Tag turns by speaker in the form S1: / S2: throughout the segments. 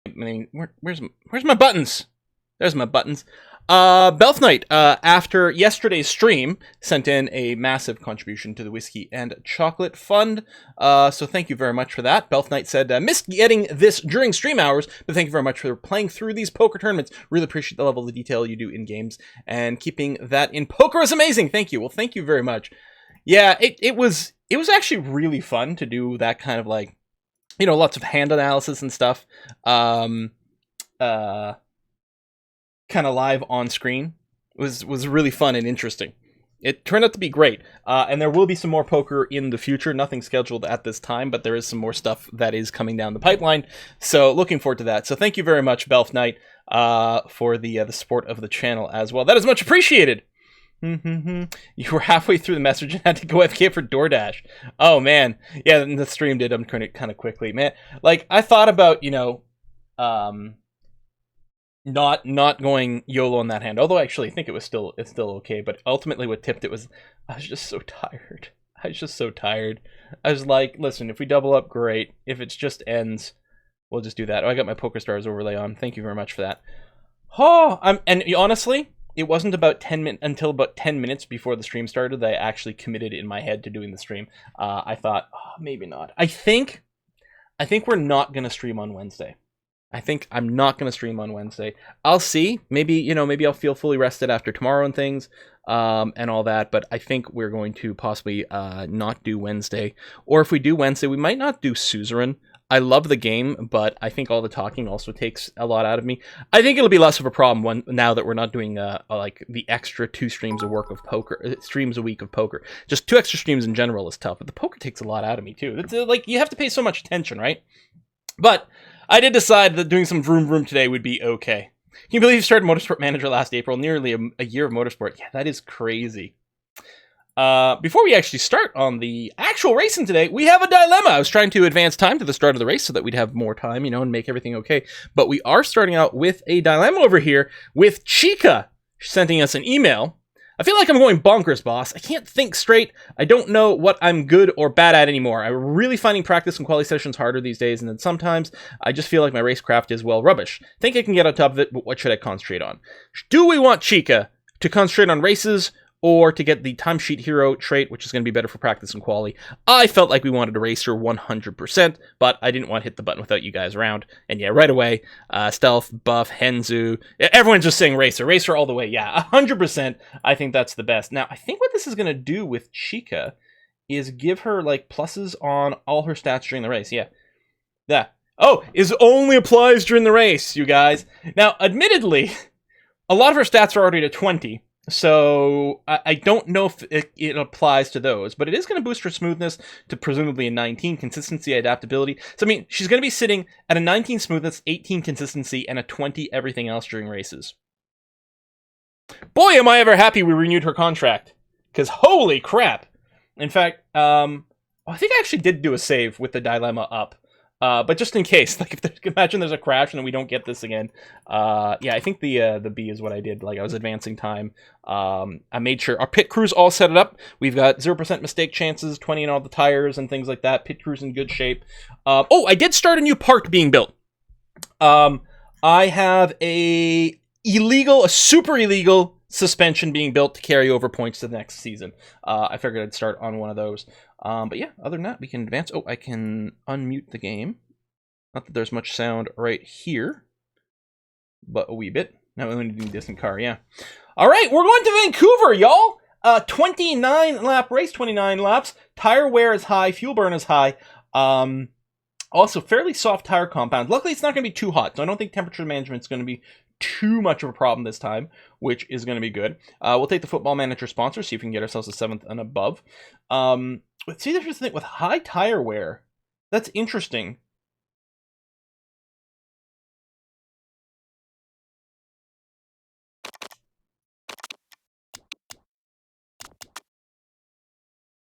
S1: mean, where's my buttons? There's my buttons. Belf Knight, after yesterday's stream, sent in a massive contribution to the Whiskey and Chocolate Fund. So thank you very much for that. Belf Knight said, missed getting this during stream hours, but thank you very much for playing through these poker tournaments. Really appreciate the level of detail you do in games, and keeping that in poker is amazing. Thank you. Well, thank you very much. Yeah, it was actually really fun to do that kind of like, you know, lots of hand analysis and stuff. Kind of live on screen was really fun and interesting. It turned out to be great, and there will be some more poker in the future. Nothing scheduled at this time, but there is some more stuff that is coming down the pipeline, so looking forward to that. So thank you very much, Belf Knight, for the support of the channel as well. That is much appreciated. You were halfway through the message and had to go AFK for DoorDash. Oh man, yeah, the stream did kind of quickly, man. Like, I thought about, you know, not going YOLO on that hand, although I actually think it's still okay, but ultimately what tipped it was I was just so tired. I was like, listen, if we double up, great. If it's just ends, we'll just do that. Oh, I got my Poker Stars overlay on. Thank you very much for that. And honestly, it wasn't about until about 10 minutes before the stream started that I actually committed in my head to doing the stream. I thought, maybe not. I think we're not going to stream on Wednesday. I think I'm not going to stream on Wednesday. I'll see. Maybe I'll feel fully rested after tomorrow and things, and all that. But I think we're going to possibly not do Wednesday. Or if we do Wednesday, we might not do Suzerain. I love the game, but I think all the talking also takes a lot out of me. I think it'll be less of a problem now that we're not doing like the extra 2 streams a week of poker. Just 2 extra streams in general is tough, but the poker takes a lot out of me too. It's like you have to pay so much attention, right? But I did decide that doing some vroom today would be okay. Can you believe you started Motorsport Manager last April? Nearly a year of Motorsport. Yeah, that is crazy. Before we actually start on the actual racing today, we have a dilemma. I was trying to advance time to the start of the race so that we'd have more time, you know, and make everything okay. But we are starting out with a dilemma over here with Chica sending us an email. I feel like I'm going bonkers, boss. I can't think straight. I don't know what I'm good or bad at anymore. I'm really finding practice and quality sessions harder these days, and then sometimes I just feel like my racecraft is, well, rubbish. Think I can get on top of it, but what should I concentrate on? Do we want Chica to concentrate on races, or to get the timesheet hero trait, which is going to be better for practice and quality? I felt like we wanted to race her 100%, but I didn't want to hit the button without you guys around. And yeah, right away, Stealth, Buff, Henzu, everyone's just saying racer all the way. Yeah, 100%, I think that's the best. Now, I think what this is going to do with Chica is give her, like, pluses on all her stats during the race. Yeah. That. Oh, is only applies during the race, you guys. Now, admittedly, a lot of her stats are already to 20, so I don't know if it applies to those, but it is going to boost her smoothness to presumably a 19, consistency, adaptability. So, I mean, she's going to be sitting at a 19 smoothness, 18 consistency, and a 20 everything else during races. Boy, am I ever happy we renewed her contract, because holy crap. In fact, I think I actually did do a save with the dilemma up. But just in case, like, imagine there's a crash and then we don't get this again. Yeah, I think the B is what I did. Like, I was advancing time. I made sure our pit crew's all set it up. We've got 0% mistake chances, 20 in all the tires and things like that. Pit crew's in good shape. Oh, I did start a new park being built. I have a super illegal suspension being built to carry over points to the next season. I figured I'd start on one of those. But yeah, other than that, we can advance. Oh, I can unmute the game. Not that there's much sound right here, but a wee bit. Now we only need a distant car, yeah. All right, we're going to Vancouver, y'all. 29 lap race, 29 laps. Tire wear is high, fuel burn is high. Also, fairly soft tire compound. Luckily, it's not going to be too hot, so I don't think temperature management is going to be too much of a problem this time, which is going to be good. We'll take the Football Manager sponsor, see if we can get ourselves a 7th and above. Let's see, there's this thing with high tire wear. That's interesting.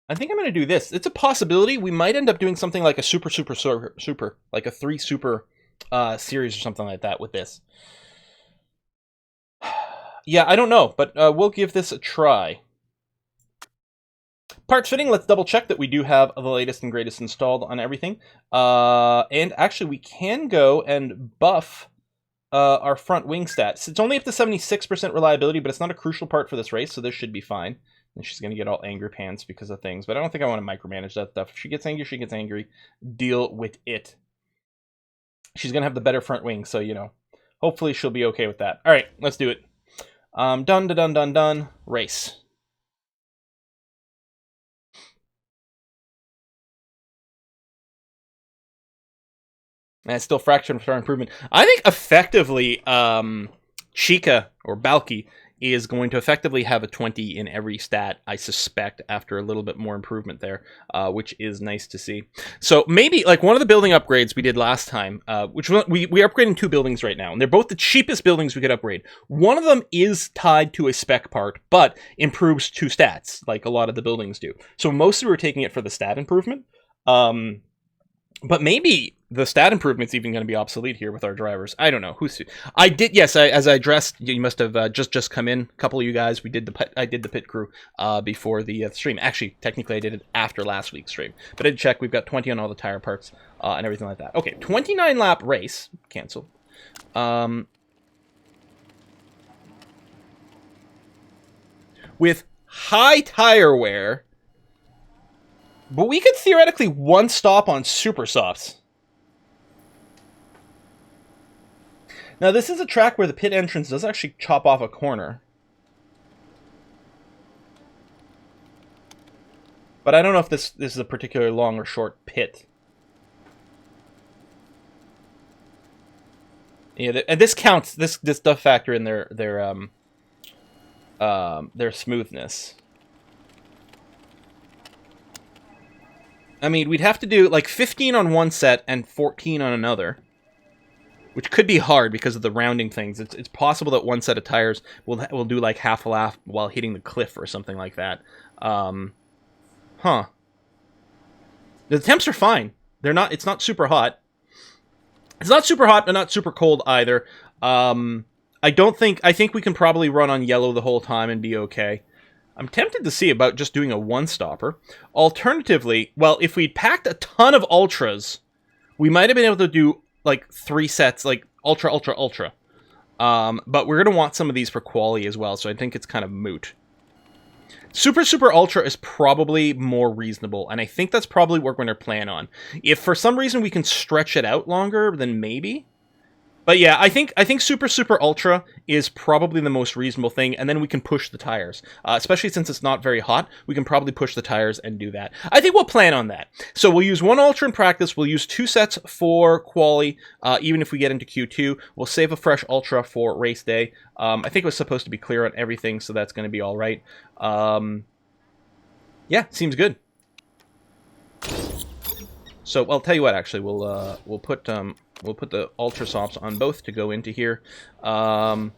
S1: I think I'm going to do this. It's a possibility. We might end up doing something like a super, like a 3 super series or something like that with this. Yeah, I don't know, but we'll give this a try. Parts fitting, let's double check that we do have the latest and greatest installed on everything. And actually, we can go and buff our front wing stats. It's only up to 76% reliability, but it's not a crucial part for this race, so this should be fine. And she's going to get all angry pants because of things, but I don't think I want to micromanage that stuff. If she gets angry, she gets angry. Deal with it. She's going to have the better front wing, so, you know, hopefully she'll be okay with that. All right, let's do it. Done. Race. And it's still fraction for improvement. I think effectively, Chica or Balky is going to effectively have a 20 in every stat, I suspect, after a little bit more improvement there, which is nice to see. So maybe, like, one of the building upgrades we did last time, which we are upgrading 2 buildings right now, and they're both the cheapest buildings we could upgrade. One of them is tied to a spec part, but improves 2 stats, like a lot of the buildings do. So mostly we're taking it for the stat improvement. But maybe the stat improvement's even going to be obsolete here with our drivers. I don't know. Yes, as I addressed, you must have just come in. A couple of you guys, I did the pit crew before the stream. Actually, technically I did it after last week's stream. But I did check. We've got 20 on all the tire parts and everything like that. Okay, 29 lap race. Cancel. With high tire wear. But we could theoretically one stop on super softs. Now, this is a track where the pit entrance does actually chop off a corner. But I don't know if this is a particularly long or short pit. Yeah, and this counts. This does factor in their smoothness. I mean, we'd have to do like 15 on one set and 14 on another, which could be hard because of the rounding things. It's possible that one set of tires will do like half a lap while hitting the cliff or something like that. The temps are fine. It's not super hot. It's not super hot, but not super cold either. I think we can probably run on yellow the whole time and be okay. I'm tempted to see about just doing a one-stopper. Alternatively, well, if we'd packed a ton of ultras, we might have been able to do, like, 3 sets, like, ultra. But we're going to want some of these for quali as well, so I think it's kind of moot. Super ultra is probably more reasonable, and I think that's probably what we're going to plan on. If for some reason we can stretch it out longer, then maybe. But yeah, I think super ultra is probably the most reasonable thing, and then we can push the tires. Especially since it's not very hot, we can probably push the tires and do that. I think we'll plan on that. So we'll use 1 ultra in practice, we'll use 2 sets for quali, even if we get into Q2. We'll save a fresh ultra for race day. I think it was supposed to be clear on everything, so that's going to be all right. Yeah, seems good. So I'll tell you what. Actually, we'll put the ultra softs on both to go into here. I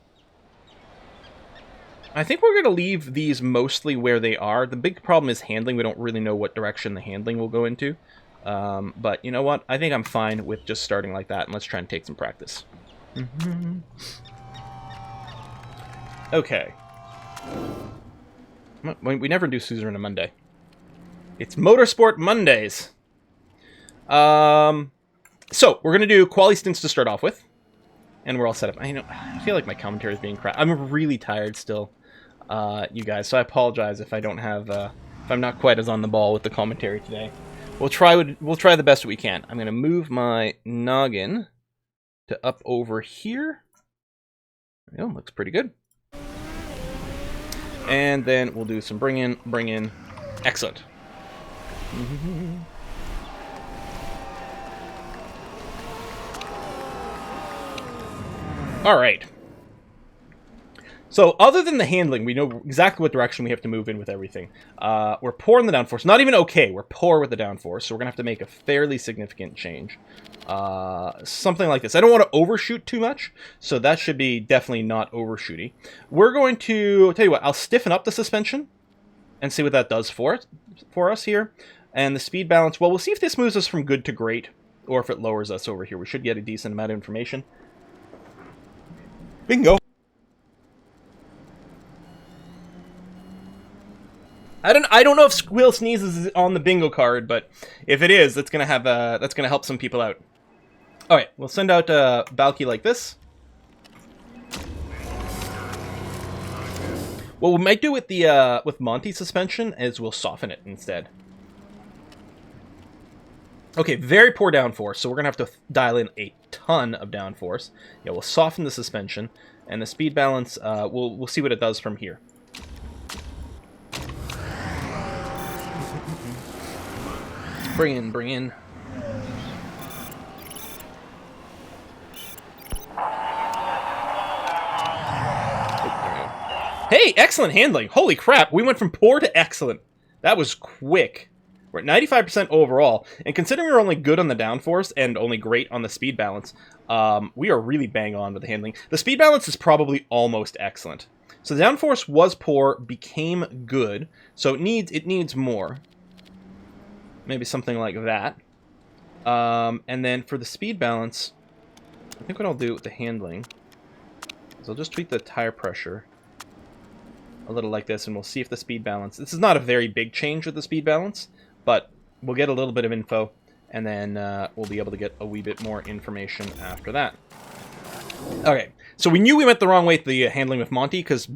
S1: think we're going to leave these mostly where they are. The big problem is handling. We don't really know what direction the handling will go into. But you know what? I think I'm fine with just starting like that, and let's try and take some practice. Okay. We never do Susan on a Monday. It's Motorsport Mondays. So, we're going to do quali stints to start off with. And we're all set up. I feel like my commentary is being crap. I'm really tired still, you guys. So I apologize if I don't have, if I'm not quite as on the ball with the commentary today. We'll try the best we can. I'm going to move my noggin to up over here. There we go, looks pretty good. And then we'll do some bring in. Excellent. All right. So, other than the handling, we know exactly what direction we have to move in with everything. We're poor in the downforce. Not even okay. We're poor with the downforce, so we're going to have to make a fairly significant change. Something like this. I don't want to overshoot too much, so that should be definitely not overshooty. We're going to, tell you what, I'll stiffen up the suspension and see what that does for us here. And the speed balance, well, we'll see if this moves us from good to great, or if it lowers us over here. We should get a decent amount of information. Bingo. I don't know if Squill Sneezes is on the bingo card, but if it is, that's gonna help some people out. All right, we'll send out Balky like this. What we might do with the with Monty suspension is we'll soften it instead. Okay, very poor downforce, so we're gonna have to dial in a ton of downforce. Yeah, we'll soften the suspension, and the speed balance. We'll see what it does from here. Bring in. Hey, excellent handling. Holy crap, we went from poor to excellent. That was quick. We're at 95% overall, and considering we're only good on the downforce and only great on the speed balance, we are really bang on with the handling. The speed balance is probably almost excellent. So the downforce was poor, became good, so it needs more. Maybe something like that. And then for the speed balance, I think what I'll do with the handling is I'll just tweak the tire pressure a little like this, and we'll see if the speed balance... This is not a very big change with the speed balance, but we'll get a little bit of info, and then we'll be able to get a wee bit more information after that. Okay, so we knew we went the wrong way with the handling with Monty, because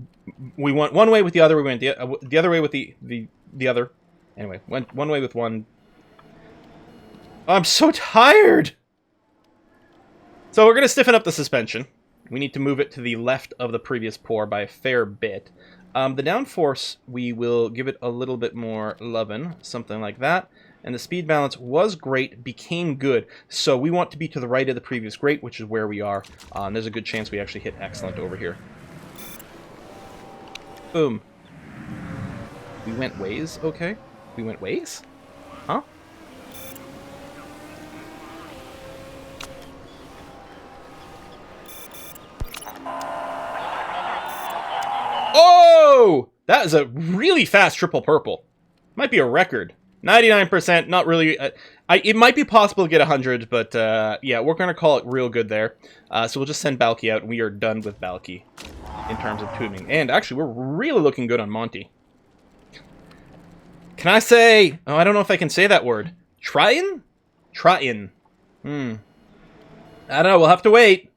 S1: we went one way with the other, we went the other way with the other. Anyway, went one way with one. I'm so tired! So we're going to stiffen up the suspension. We need to move it to the left of the previous pour by a fair bit. The downforce, we will give it a little bit more lovin', something like that. And the speed balance was great, became good. So we want to be to the right of the previous great, which is where we are. There's a good chance we actually hit excellent over here. Boom. We went ways, okay. We went ways? Huh? Oh! That is a really fast triple purple. Might be a record. 99%, not really... it might be possible to get 100, but yeah, we're going to call it real good there. So we'll just send Balky out, and we are done with Balky in terms of tuning. And actually, we're really looking good on Monty. Can I say... Oh, I don't know if I can say that word. Tryin'? Tryin'. I don't know, we'll have to wait.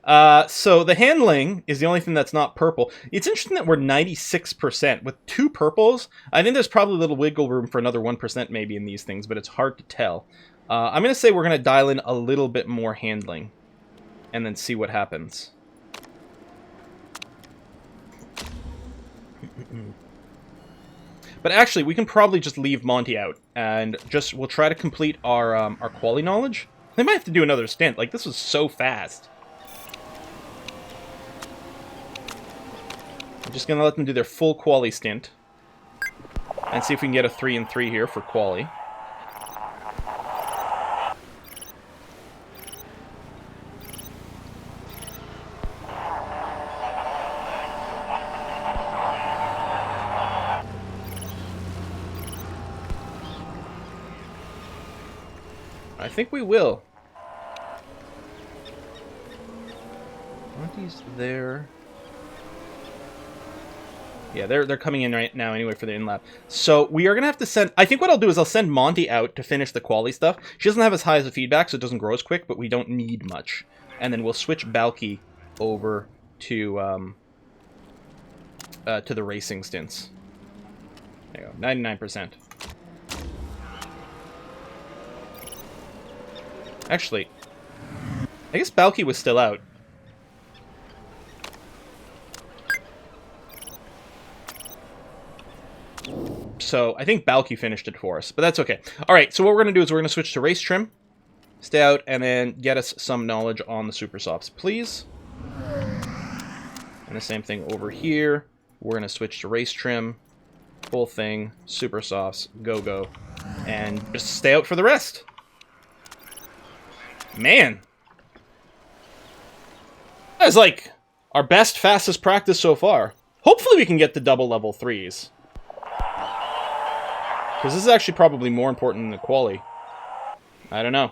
S1: So the handling is the only thing that's not purple. It's interesting that we're 96%. With 2 purples, I think there's probably a little wiggle room for another 1% maybe in these things, but it's hard to tell. I'm going to say we're going to dial in a little bit more handling, and then see what happens. But actually, we can probably just leave Monty out, and we'll try to complete our quality knowledge. They might have to do another stint. Like, this was so fast. I'm just going to let them do their full quali stint. And see if we can get a 3 and 3 here for quali. I think we will. Monty's there. Yeah, they're coming in right now anyway for the in-lap. So we are going to have to send... I think what I'll do is I'll send Monty out to finish the quali stuff. She doesn't have as high as the feedback, so it doesn't grow as quick, but we don't need much. And then we'll switch Balky over to the racing stints. There you go, 99%. Actually, I guess Balky was still out. So I think Balky finished it for us, but that's okay. All right, so what we're going to do is we're going to switch to race trim, stay out, and then get us some knowledge on the super softs, please. And the same thing over here. We're going to switch to race trim, full thing, super softs, go, and just stay out for the rest. Man. That is like our best, fastest practice so far. Hopefully we can get to double level 3s. Because this is actually probably more important than the quali. I don't know.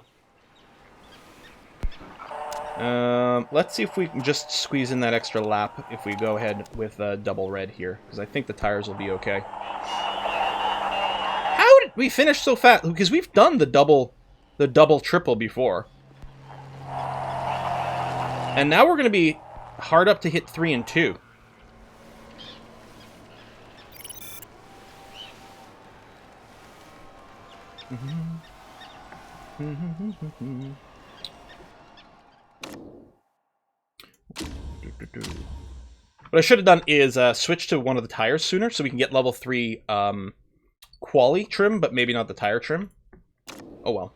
S1: Let's see if we can just squeeze in that extra lap if we go ahead with double red here, because I think the tires will be okay. How did we finish so fast? Because we've done the double triple before. And now we're going to be hard up to hit 3 and 2. What I should have done is switch to one of the tires sooner so we can get level 3 quali trim, but maybe not the tire trim. Oh well.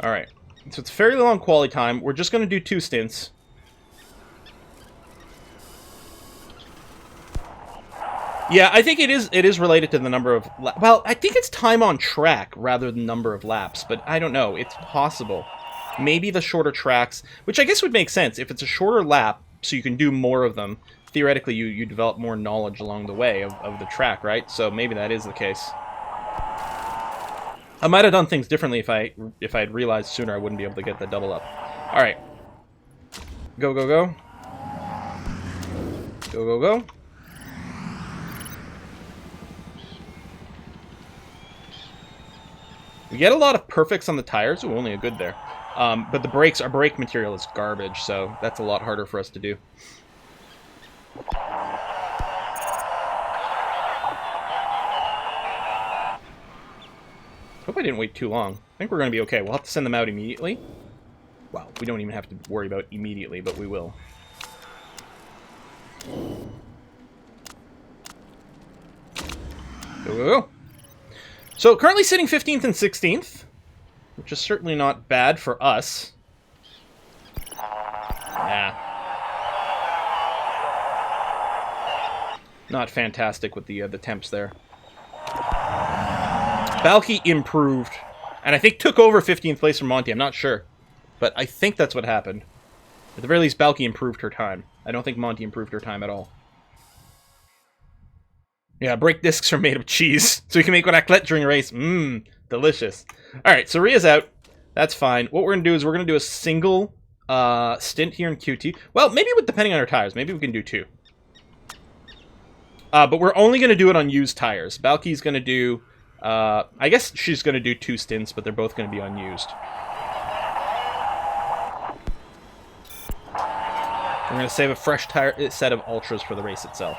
S1: Alright, so it's fairly long quali time. We're just going to do 2 stints. Yeah, I think it is related to the number of... Well, I think it's time on track rather than number of laps, but I don't know. It's possible. Maybe the shorter tracks, which I guess would make sense. If it's a shorter lap, so you can do more of them, theoretically you develop more knowledge along the way of the track, right? So maybe that is the case. I might have done things differently if I had realized sooner I wouldn't be able to get the double up. Alright. Go, go, go. Go, go, go. We get a lot of perfects on the tires. Ooh, only a good there. But the brakes, our brake material is garbage, so that's a lot harder for us to do. Hope I didn't wait too long. I think we're going to be okay. We'll have to send them out immediately. Well, we don't even have to worry about immediately, but we will. Go, go, go. So, currently sitting 15th and 16th, which is certainly not bad for us. Nah. Not fantastic with the temps there. Balky improved, and I think took over 15th place from Monty. I'm not sure, but I think that's what happened. At the very least, Balky improved her time. I don't think Monty improved her time at all. Yeah, brake discs are made of cheese, so we can make raclette during a race. Mmm, delicious. Alright, so Ria's out. That's fine. What we're going to do is we're going to do a single stint here in QT. Well, maybe depending on our tires. Maybe we can do 2. But we're only going to do it on used tires. Balky's going to do... I guess she's going to do 2 stints, but they're both going to be unused. We're going to save a fresh set of ultras for the race itself.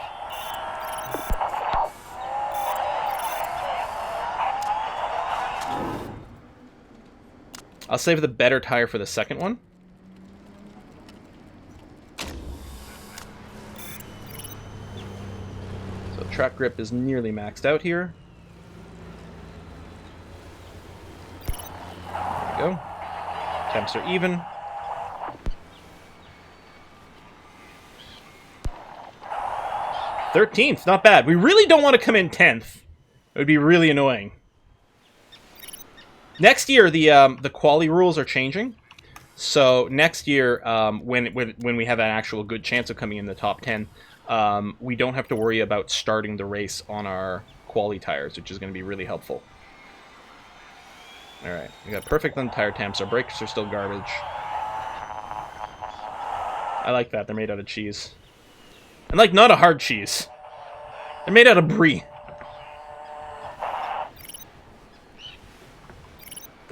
S1: I'll save the better tire for the second one. So track grip is nearly maxed out here. There we go. Temps are even. $13th, not bad. We really don't want to come in 10th. It would be really annoying. Next year, the quali rules are changing. So next year, when we have an actual good chance of coming in the top 10, we don't have to worry about starting the race on our quali tires, which is going to be really helpful. All right, we got perfect on the tire temps. Our brakes are still garbage. I like that. They're made out of cheese. And like, not a hard cheese. They're made out of brie.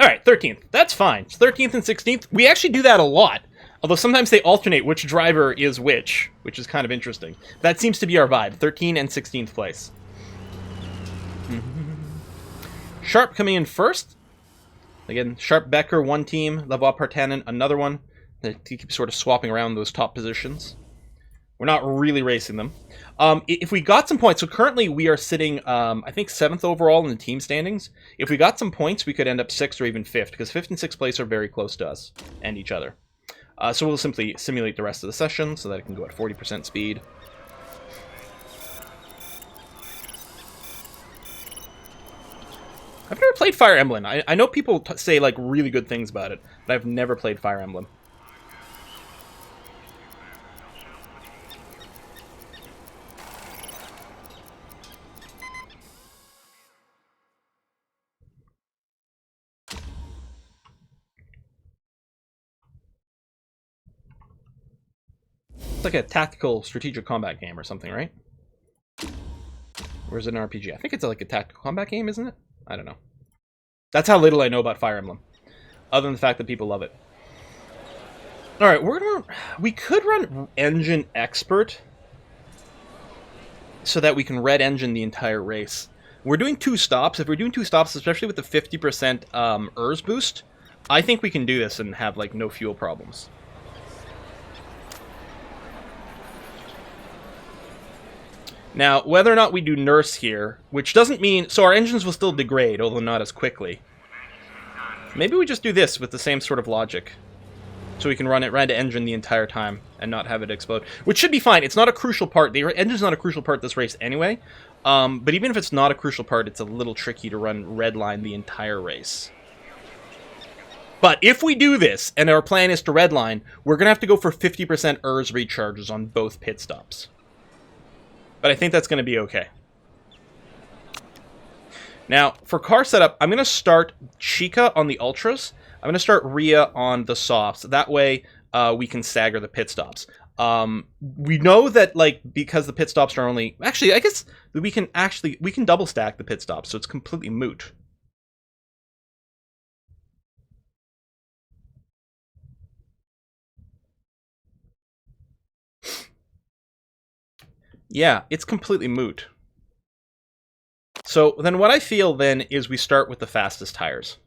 S1: Alright, 13th. That's fine. It's 13th and 16th. We actually do that a lot. Although sometimes they alternate which driver is which is kind of interesting. That seems to be our vibe. 13th and 16th place. Sharp coming in first. Again, Sharp Becker, one team. Lavoie Partanen, another one. They keep sort of swapping around those top positions. We're not really racing them. If we got some points, so currently we are sitting, I think, 7th overall in the team standings. If we got some points, we could end up 6th or even 5th, because 5th and 6th place are very close to us and each other. So we'll simply simulate the rest of the session so that it can go at 40% speed. I've never played Fire Emblem. I know people say like really good things about it, but I've never played Fire Emblem. It's like a tactical strategic combat game or something, right? Or is it an RPG? I think it's like a tactical combat game, isn't it? I don't know. That's how little I know about Fire Emblem. Other than the fact that people love it. Alright, we could run Engine Expert so that we can red engine the entire race. We're doing 2 stops. If we're doing 2 stops, especially with the 50% ERS boost, I think we can do this and have, like, no fuel problems. Now, whether or not we do nurse here, which doesn't mean... So our engines will still degrade, although not as quickly. Maybe we just do this with the same sort of logic. So we can run it red engine the entire time and not have it explode. Which should be fine. It's not a crucial part. The engine's not a crucial part of this race anyway. But even if it's not a crucial part, it's a little tricky to run red line the entire race. But if we do this, and our plan is to redline, we're going to have to go for 50% ERS recharges on both pit stops. But I think that's going to be okay. Now, for car setup, I'm going to start Chica on the Ultras. I'm going to start Rhea on the Softs. That way, we can stagger the pit stops. We know that, like, because the pit stops are only... Actually, I guess we can double stack the pit stops, so it's completely moot. Yeah, it's completely moot. So then what I feel then is we start with the fastest tires.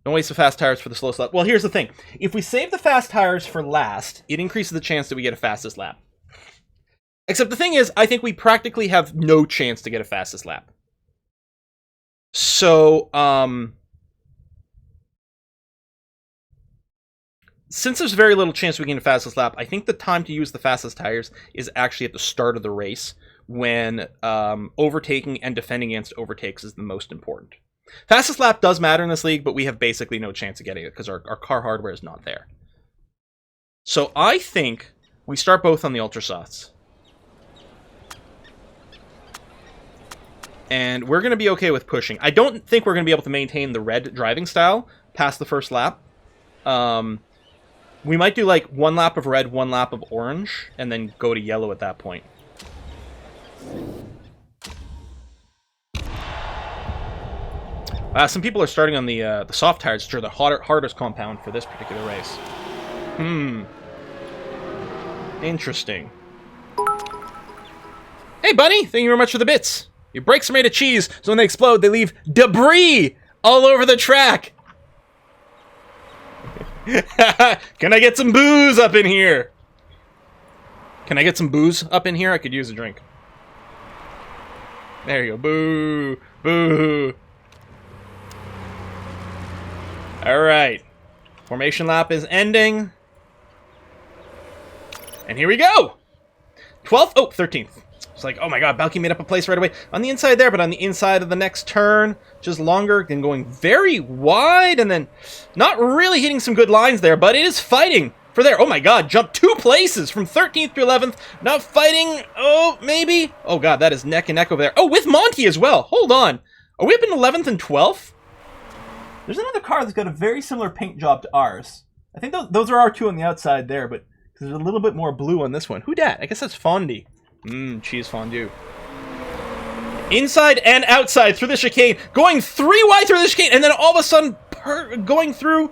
S1: Don't waste the fast tires for the slowest lap. Well, here's the thing. If we save the fast tires for last, it increases the chance that we get a fastest lap. Except the thing is, I think we practically have no chance to get a fastest lap. So, since there's very little chance we get a fastest lap, I think the time to use the fastest tires is actually at the start of the race, when overtaking and defending against overtakes is the most important. Fastest lap does matter in this league, but we have basically no chance of getting it because our car hardware is not there. So I think we start both on the Ultra Softs. And we're going to be okay with pushing. I don't think we're going to be able to maintain the red driving style past the first lap. We might do like 1 lap of red, 1 lap of orange, and then go to yellow at that point. Some people are starting on the soft tires, which are the hardest compound for this particular race. Interesting. Hey, buddy! Thank you very much for the bits. Your brakes are made of cheese, so when they explode, they leave debris all over the track. Can I get some booze up in here? Can I get some booze up in here? I could use a drink. There you go. Boo! Boo! Alright. Formation lap is ending. And here we go! 12th? Oh, 13th. It's like, oh my god, Balky made up a place right away. On the inside there, but on the inside of the next turn. Just longer, then going very wide, and then not really hitting some good lines there, but it is fighting for there. Oh my god, jumped 2 places from 13th to 11th. Not fighting, oh, maybe? Oh god, that is neck and neck over there. Oh, with Monty as well. Hold on. Are we up in 11th and 12th? There's another car that's got a very similar paint job to ours. I think those are our 2 on the outside there, but there's a little bit more blue on this one. Who dat? I guess that's Fondy. Cheese fondue. Inside and outside through the chicane. Going 3 wide through the chicane, and then all of a sudden going through.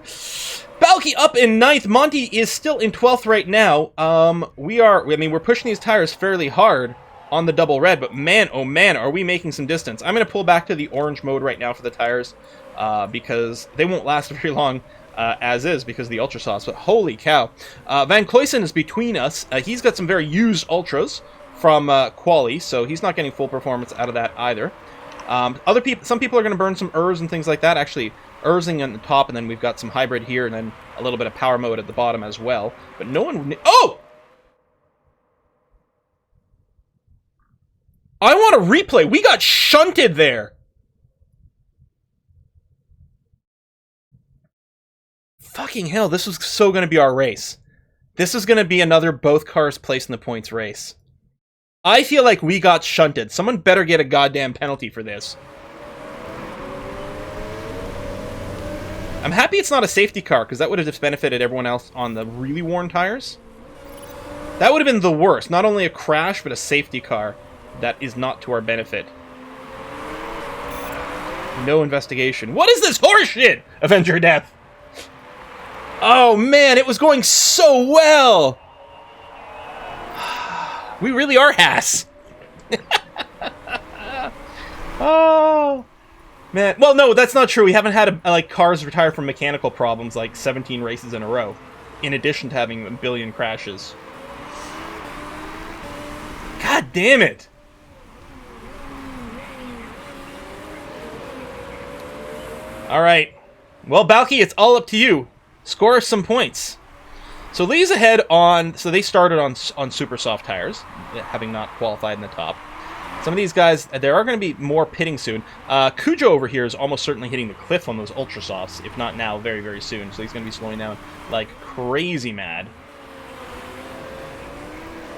S1: Balky up in 9th. Monty is still in 12th right now. We're pushing these tires fairly hard on the double red, but man, oh man, are we making some distance. I'm going to pull back to the orange mode right now for the tires, because they won't last very long as is because of the Ultra Sauce, but holy cow. Van Cloyson is between us. He's got some very used Ultras from Quali, so he's not getting full performance out of that either. Some people are going to burn some ERS and things like that. Actually, ERSing on the top, and then we've got some hybrid here, and then a little bit of power mode at the bottom as well. But no one... Oh! I want a replay. We got shunted there. Fucking hell, this was so going to be our race. This is going to be another both cars placed in the points race. I feel like we got shunted. Someone better get a goddamn penalty for this. I'm happy it's not a safety car, because that would have just benefited everyone else on the really worn tires. That would have been the worst. Not only a crash, but a safety car that is not to our benefit. No investigation. What is this horseshit? Avenger Death. Oh, man, it was going so well. We really are Haas. Oh, man. Well, no, that's not true. We haven't had like cars retire from mechanical problems like 17 races in a row, in addition to having a billion crashes. God damn it. All right. Well, Balky, it's all up to you. Score some points. So Lee's ahead on... So they started on super soft tires, having not qualified in the top. Some of these guys, there are going to be more pitting soon. Cujo over here is almost certainly hitting the cliff on those ultra softs, if not now, very, very soon. So he's going to be slowing down like crazy mad.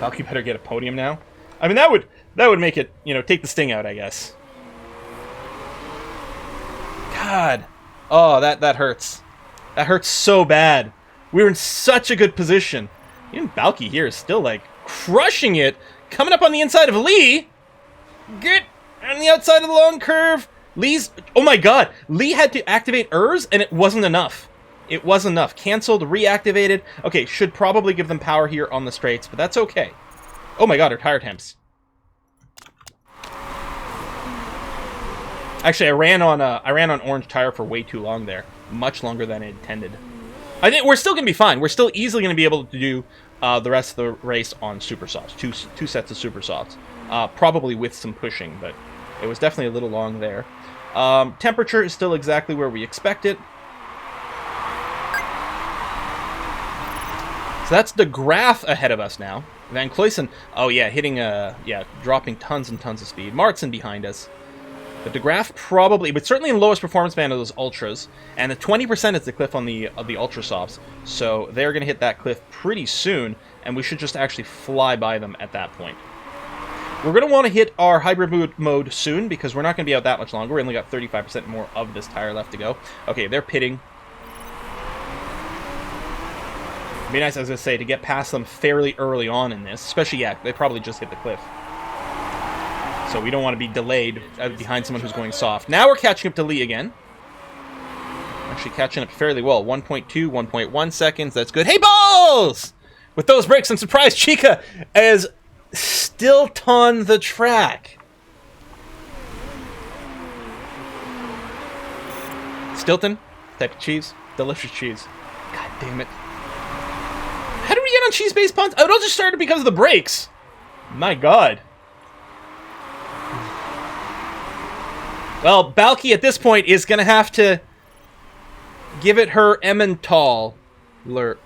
S1: Balky better get a podium now. I mean, that would make it, you know, take the sting out, I guess. God. Oh, that hurts. That hurts so bad. We were in such a good position. Even Balky here is still, like, crushing it. Coming up on the inside of Lee. Get on the outside of the long curve. Lee's... Oh, my God. Lee had to activate ERS, and it wasn't enough. It wasn't enough. Canceled, reactivated. Okay, should probably give them power here on the straights, but that's okay. Oh, my God, our tire temps. Actually, I ran on orange tire for way too long there. Much longer than I intended. I think we're still going to be fine. We're still easily going to be able to do the rest of the race on super softs. Two sets of super softs. Probably with some pushing, but it was definitely a little long there. Temperature is still exactly where we expect it. So that's the graph ahead of us now. Van Cloysen, oh yeah, dropping tons and tons of speed. Martson behind us. But the graph probably, but certainly in the lowest performance band of those ultras, and the 20% is the cliff on the ultra softs, so they're going to hit that cliff pretty soon, and we should just actually fly by them at that point. We're going to want to hit our hybrid mode soon, because we're not going to be out that much longer. We only got 35% more of this tire left to go. Okay, they're pitting. It'd be nice, as I say, to get past them fairly early on in this, especially, yeah, they probably just hit the cliff. So we don't want to be delayed behind someone who's going soft. Now we're catching up to Lee again. Actually catching up fairly well. 1.2, 1.1 seconds. That's good. Hey, balls! With those brakes, I'm surprised Chica is still on the track. Stilton? Type of cheese? Delicious cheese. God damn it. How did we get on cheese-based puns? Oh, it all just started because of the brakes. My God. Well, Balky at this point is going to have to give it her Emmental. No.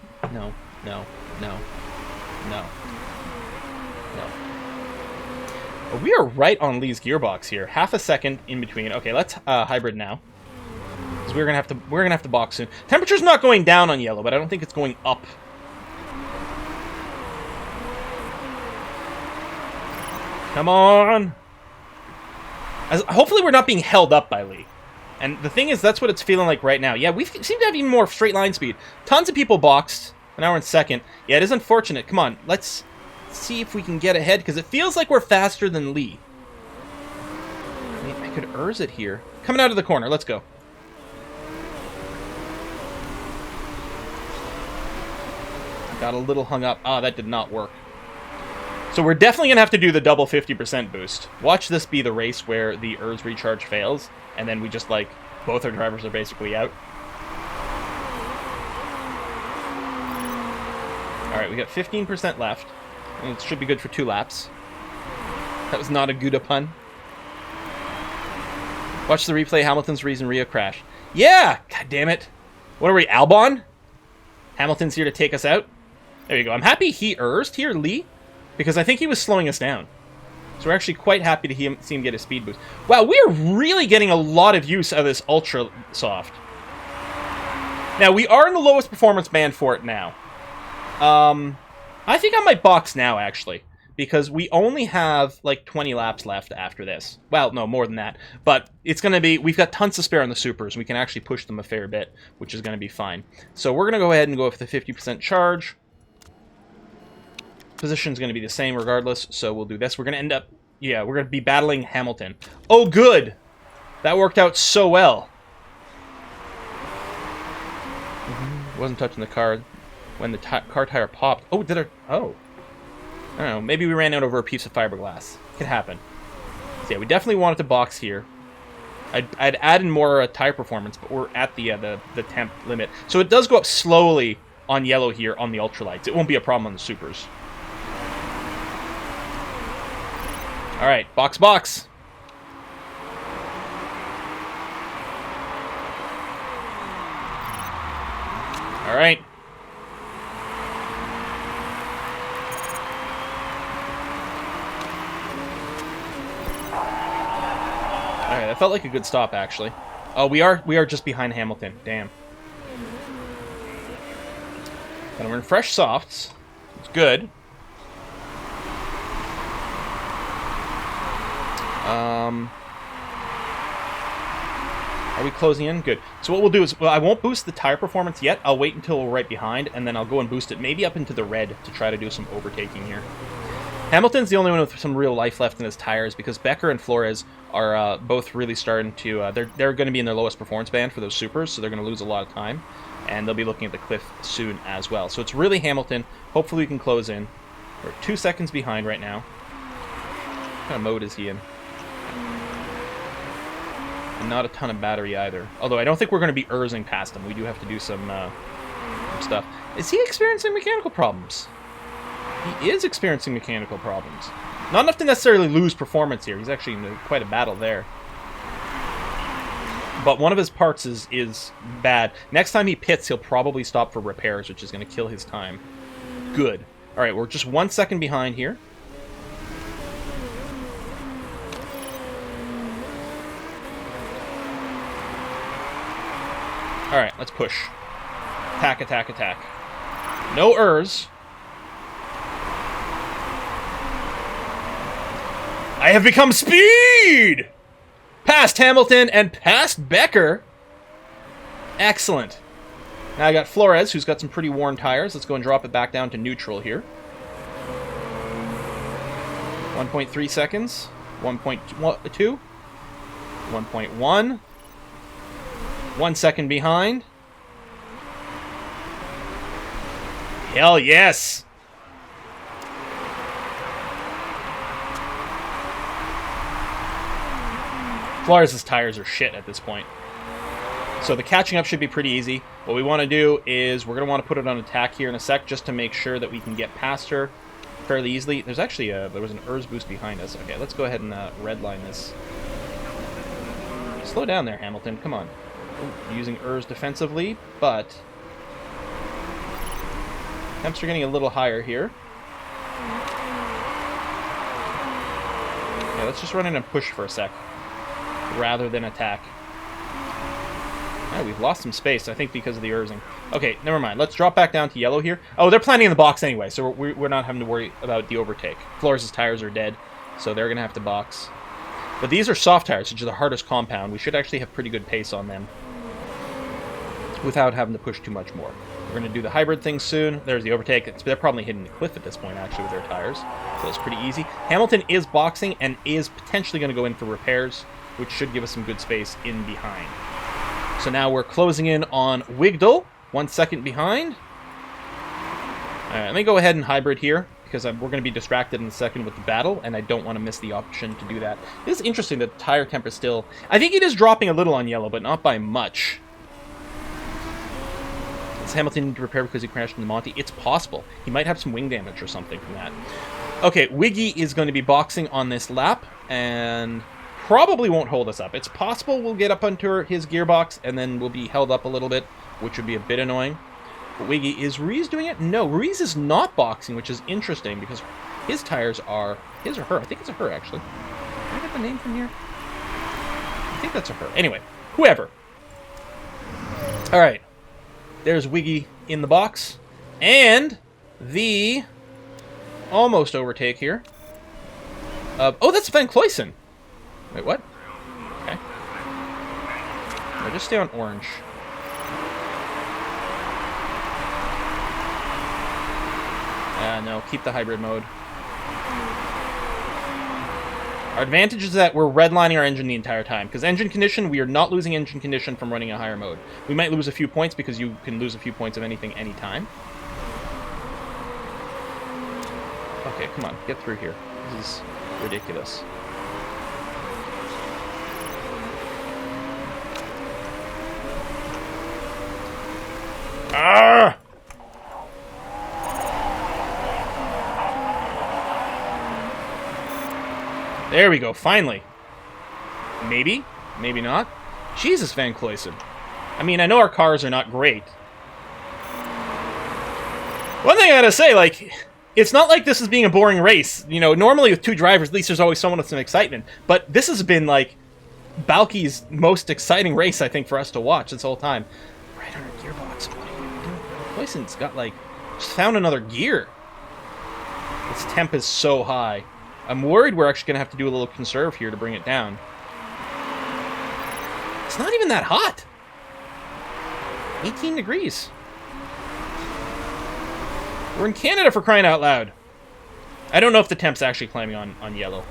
S1: We are right on Lee's gearbox here. Half a second in between. Okay, let's hybrid now. Because we're gonna have to box soon. Temperature's not going down on yellow, but I don't think it's going up. Come on. Hopefully we're not being held up by Lee. And the thing is, that's what it's feeling like right now. Yeah, we seem to have even more straight line speed. Tons of people boxed. Now we're in second. Yeah, it is unfortunate. Come on, let's see if we can get ahead, because it feels like we're faster than Lee. I mean, I could ERS it here. Coming out of the corner, let's go. Got a little hung up. Ah, that did not work. So we're definitely going to have to do the double 50% boost. Watch this be the race where the ERS recharge fails, and then we just, like, both our drivers are basically out. Alright, we got 15% left. And it should be good for 2 laps. That was not a Gouda pun. Watch the replay, Hamilton's reason Rio crash. Yeah! God damn it. What are we, Albon? Hamilton's here to take us out. There you go. I'm happy he ERS'd here, Lee, because I think he was slowing us down. So we're actually quite happy to see him get a speed boost. Wow, we are really getting a lot of use out of this Ultra Soft. Now, we are in the lowest performance band for it now. I think I might box now, actually. because we only have like 20 laps left after this. Well, no, more than that. But it's going to be, we've got tons to spare on the supers. We can actually push them a fair bit, which is going to be fine. So we're going to go ahead and go with the 50% charge. Position's going to be the same regardless, so we'll do this. We're going to end up, yeah, we're going to be battling Hamilton. Oh, good! That worked out so well. Wasn't touching the car when the car tire popped. Oh, did it? Oh. I don't know. Maybe we ran out over a piece of fiberglass. Could happen. So yeah, we definitely wanted to box here. I'd add in more tire performance, but we're at the temp limit. So it does go up slowly on yellow here on the ultralights. It won't be a problem on the supers. All right, box, box. All right. All right, that felt like a good stop, actually. Oh, we are just behind Hamilton. Damn. And we're in fresh softs. It's good. Are we closing in? Good. So what we'll do is, well, I won't boost the tire performance yet. I'll wait until we're right behind, and then I'll go and boost it maybe up into the red to try to do some overtaking here. Hamilton's the only one with some real life left in his tires because Becker and Flores are both really starting to... they're going to be in their lowest performance band for those supers, so they're going to lose a lot of time. And they'll be looking at the cliff soon as well. So it's really Hamilton. Hopefully we can close in. We're 2 seconds behind right now. What kind of mode is he in? And not a ton of battery either. Although I don't think we're going to be Erzing past him. We do have to do some stuff. Is he experiencing mechanical problems? He is experiencing mechanical problems. Not enough to necessarily lose performance here. He's actually in quite a battle there. But one of his parts is bad. Next time he pits, he'll probably stop for repairs, which is going to kill his time. Good. All right, we're just 1 second behind here. All right, let's push. Attack, attack, attack. No Urs. I have become speed! Past Hamilton and past Becker. Excellent. Now I got Flores, who's got some pretty worn tires. Let's go and drop it back down to neutral here. 1.3 seconds. 1.2. 1.1. 1 second behind. Hell yes! Flores' tires are shit at this point. So the catching up should be pretty easy. What we want to do is we're going to want to put it on attack here in a sec just to make sure that we can get past her fairly easily. There's actually there was an Urs boost behind us. Okay, let's go ahead and redline this. Slow down there, Hamilton. Come on. Ooh, using Urs defensively, but temps are getting a little higher here. Okay, let's just run in and push for a sec rather than attack. Oh, we've lost some space, I think, because of the Erzing. Okay, never mind. Let's drop back down to yellow here. Oh, they're planning in the box anyway, so we're not having to worry about the overtake. Flores' tires are dead, so they're going to have to box. But these are soft tires, which are the hardest compound. We should actually have pretty good pace on them without having to push too much more. We're going to do the hybrid thing soon. There's the overtake. They're probably hitting the cliff at this point, actually, with their tires. So it's pretty easy. Hamilton is boxing and is potentially going to go in for repairs, which should give us some good space in behind. So now we're closing in on Wigdal, 1 second behind. All right, let me go ahead and hybrid here, because we're going to be distracted in a second with the battle, and I don't want to miss the option to do that. It is interesting that the tire temp is still... I think it is dropping a little on yellow, but not by much. Does Hamilton need to repair because he crashed into Monty? It's possible. He might have some wing damage or something from that. Okay, Wiggy is going to be boxing on this lap, and probably won't hold us up. It's possible we'll get up onto his gearbox, and then we'll be held up a little bit, which would be a bit annoying. But Wiggy, is Reese doing it? No, Reese is not boxing, which is interesting, because his tires are... His or her? I think it's a her, actually. Did I get the name from here? I think that's a her. Anyway, whoever. Alright. There's Wiggy in the box. And the almost overtake here. Oh, that's Van Cloyson. Wait, what? Okay. No, just stay on orange. No, keep the hybrid mode. Our advantage is that we're redlining our engine the entire time. Because engine condition, we are not losing engine condition from running a higher mode. We might lose a few points because you can lose a few points of anything anytime. Okay, come on, get through here. This is ridiculous. Ah! There we go, finally. Maybe, maybe not. Jesus, Van Cloyson. I mean, I know our cars are not great. One thing I gotta say, like, it's not like this is being a boring race. You know, normally with two drivers, at least there's always someone with some excitement. But this has been, like, Balky's most exciting race, I think, for us to watch this whole time. Right on our gearbox. What are you doing? Cloyson's got, like, just found another gear. Its temp is so high. I'm worried we're actually going to have to do a little conserve here to bring it down. It's not even that hot. 18 degrees. We're in Canada, for crying out loud. I don't know if the temp's actually climbing on yellow.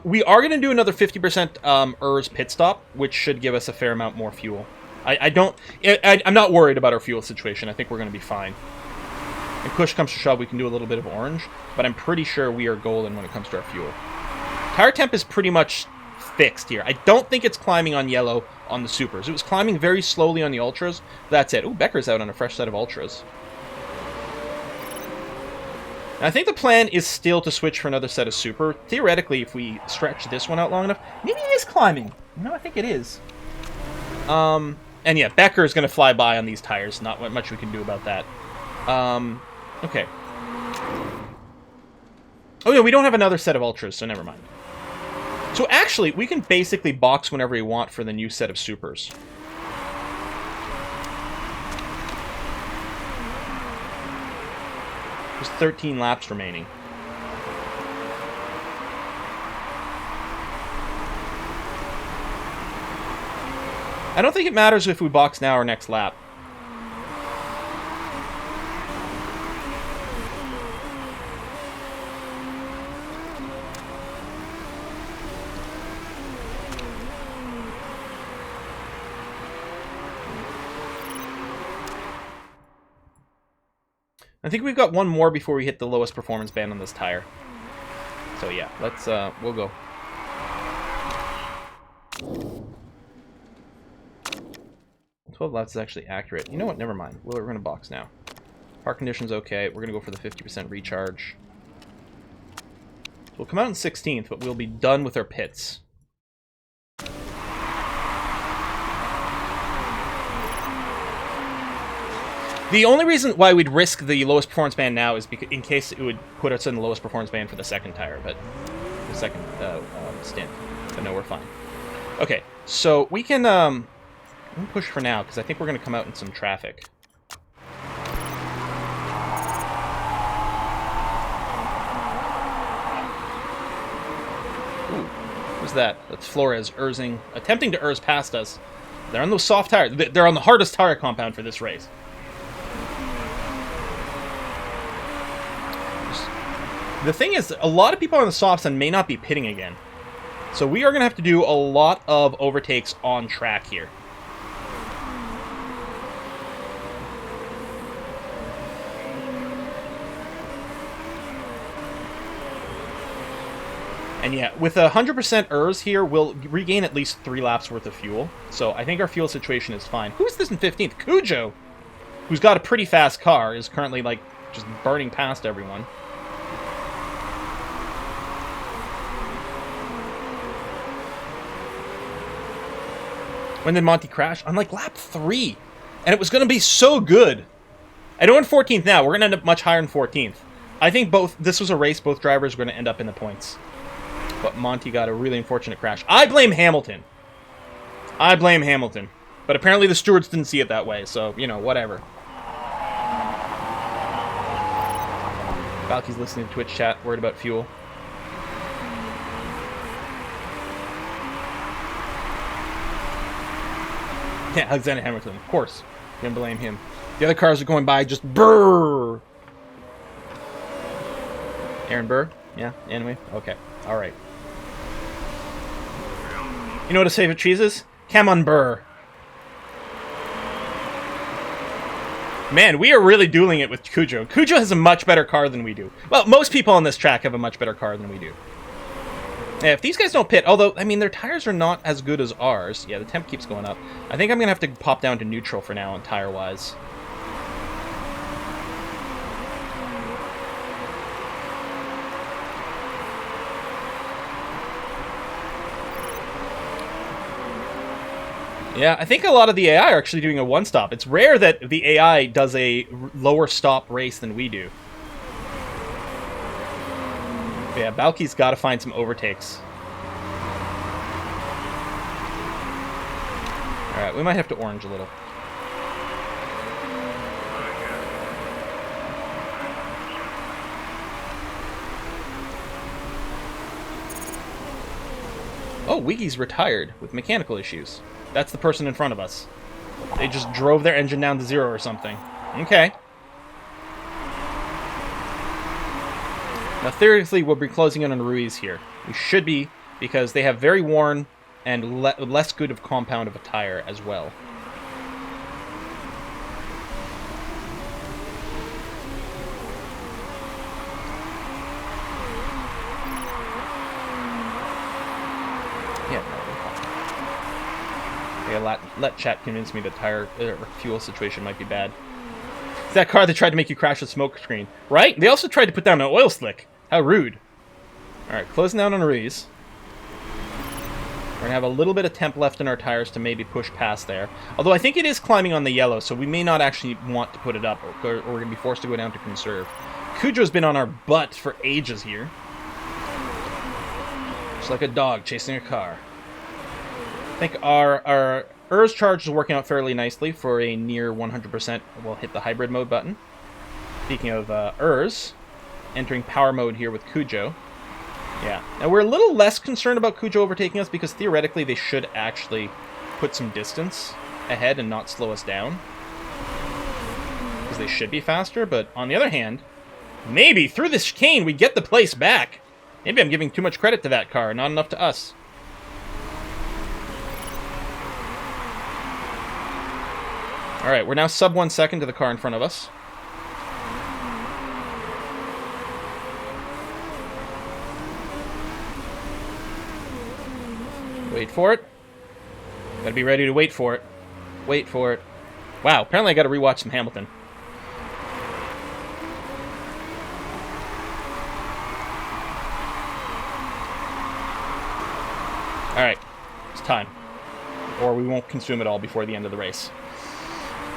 S1: We are going to do another 50% ERS pit stop, which should give us a fair amount more fuel. I'm not worried about our fuel situation. I think we're going to be fine. And push comes to shove, we can do a little bit of orange, but I'm pretty sure we are golden when it comes to our fuel. Tire temp is pretty much fixed here. I don't think it's climbing on yellow on the supers. It was climbing very slowly on the ultras. That's it. Ooh, Becker's out on a fresh set of ultras. Now, I think the plan is still to switch for another set of super. Theoretically, if we stretch this one out long enough, maybe it is climbing. No, I think it is. And yeah, Becker is going to fly by on these tires. Not much we can do about that. Okay. Oh yeah, we don't have another set of ultras, so never mind. So actually, we can basically box whenever we want for the new set of supers. There's 13 laps remaining. I don't think it matters if we box now or next lap. I think we've got one more before we hit the lowest performance band on this tire. So yeah, let's, we'll go. "12 laps is actually accurate." You know what? Never mind. We're going to box now. Park conditions okay. We're going to go for the 50% recharge. So we'll come out in 16th, but we'll be done with our pits. The only reason why we'd risk the lowest performance band now is because in case it would put us in the lowest performance band for the second tire, but the second stint. But no, we're fine. Okay, so we can push for now because I think we're going to come out in some traffic. Ooh, who's that? That's Flores attempting to ERS past us. They're on those soft tires. They're on the hardest tire compound for this race. The thing is, a lot of people on the softs and may not be pitting again. So we are going to have to do a lot of overtakes on track here. And yeah, with 100% ERS here, we'll regain at least 3 laps worth of fuel. So I think our fuel situation is fine. Who's this in 15th? Cujo, who's got a pretty fast car, is currently like just burning past everyone. When did Monty crash? On like lap 3. And it was going to be so good. I know we're in 14th now. We're going to end up much higher in 14th. I think this was a race both drivers were going to end up in the points. But Monty got a really unfortunate crash. I blame Hamilton. I blame Hamilton. But apparently the stewards didn't see it that way, so, you know, whatever. Valky's listening to Twitch chat, worried about fuel. Yeah, Alexander Hamilton, of course. You can blame him. The other cars are going by just brrr. Aaron Burr? Yeah, anyway? Okay, alright. You know what his favorite cheese is? Camembert. Man, we are really dueling it with Cujo. Cujo has a much better car than we do. Well, most people on this track have a much better car than we do. Yeah, if these guys don't pit, although, I mean, their tires are not as good as ours. Yeah, the temp keeps going up. I think I'm going to have to pop down to neutral for now, tire-wise. Yeah, I think a lot of the AI are actually doing a one-stop. It's rare that the AI does a lower stop race than we do. Yeah, Balky's got to find some overtakes. Alright, we might have to orange a little. Oh, Wiggy's retired with mechanical issues. That's the person in front of us. They just drove their engine down to 0 or something. Okay. Now, theoretically, we'll be closing in on Ruiz here. We should be, because they have very worn and less good of compound of a tire as well. Yeah, let chat convince me that tire or fuel situation might be bad. It's that car that tried to make you crash the smoke screen, right? They also tried to put down an oil slick. How rude. Alright, closing down on Ruiz. We're going to have a little bit of temp left in our tires to maybe push past there. Although I think it is climbing on the yellow, so we may not actually want to put it up, or we're going to be forced to go down to conserve. Cujo's been on our butt for ages here. Just like a dog chasing a car. I think our ERS charge is working out fairly nicely for a near 100%. We'll hit the hybrid mode button. Speaking of ERS, entering power mode here with Cujo. Yeah. Now, we're a little less concerned about Cujo overtaking us because theoretically they should actually put some distance ahead and not slow us down. Because they should be faster, but on the other hand, maybe through this chicane we get the place back. Maybe I'm giving too much credit to that car, not enough to us. Alright, we're now sub 1 second to the car in front of us. Wait for it. Gotta be ready to wait for it. Wait for it. Wow, apparently I gotta rewatch some Hamilton. Alright, it's time. Or we won't consume it all before the end of the race.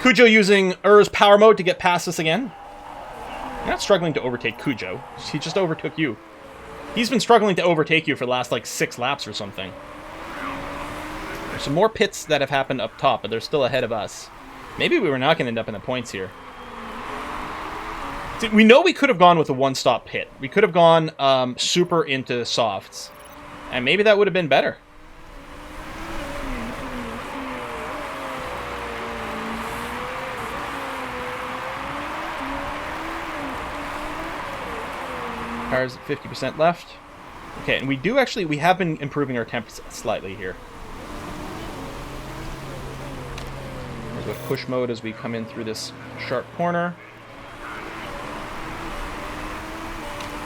S1: Cujo using ERS power mode to get past us again. You're not struggling to overtake Cujo. He just overtook you. He's been struggling to overtake you for the last, like, 6 laps or something. There's some more pits that have happened up top, but they're still ahead of us. Maybe we were not going to end up in the points here. See, we know we could have gone with a one-stop pit. We could have gone super into softs. And maybe that would have been better. Tires at 50% left. Okay, and we have been improving our temps slightly here. There's a push mode as we come in through this sharp corner.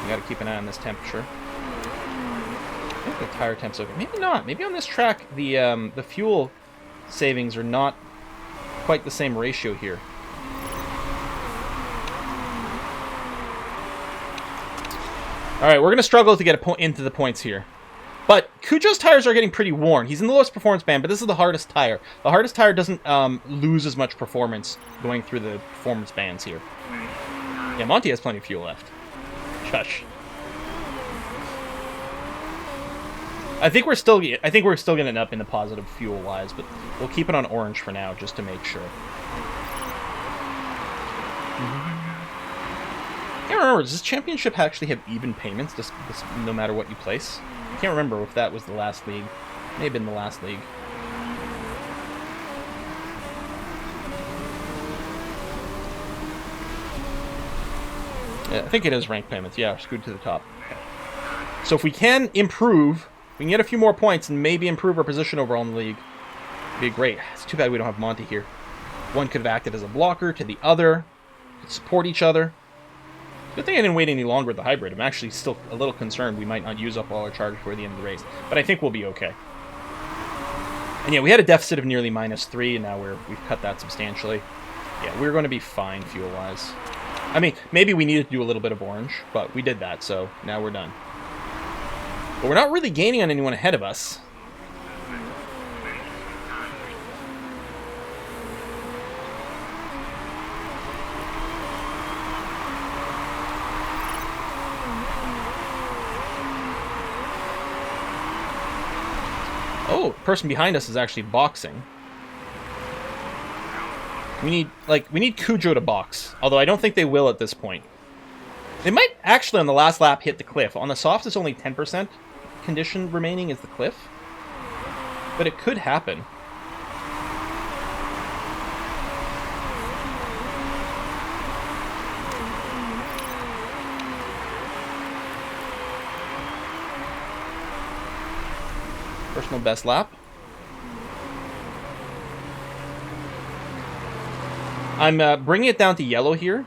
S1: We gotta keep an eye on this temperature. I think the tire temp's okay. Maybe not. Maybe on this track the fuel savings are not quite the same ratio here. Alright, we're going to struggle to get into the points here. But Cujo's tires are getting pretty worn. He's in the lowest performance band, but this is the hardest tire. The hardest tire doesn't lose as much performance going through the performance bands here. Yeah, Monty has plenty of fuel left. Shush. I think we're still going to end up in the positive fuel-wise, but we'll keep it on orange for now, just to make sure. I can't remember, does this championship actually have even payments, no matter what you place? I can't remember if that was the last league. It may have been the last league. Yeah, I think it is ranked payments. Yeah, screwed to the top. Okay. So if we can improve, we can get a few more points and maybe improve our position overall in the league. It'd be great. It's too bad we don't have Monty here. One could have acted as a blocker to the other, could support each other. Good thing I didn't wait any longer with the hybrid. I'm actually still a little concerned we might not use up all our charge before the end of the race. But I think we'll be okay. And yeah, we had a deficit of nearly -3, and now we've cut that substantially. Yeah, we're going to be fine fuel-wise. I mean, maybe we needed to do a little bit of orange, but we did that, so now we're done. But we're not really gaining on anyone ahead of us. Oh, the person behind us is actually boxing. We need Cujo to box, although I don't think they will at this point. They might actually on the last lap hit the cliff. On the soft, it's only 10% condition remaining is the cliff. But it could happen. Personal best lap. I'm bringing it down to yellow here.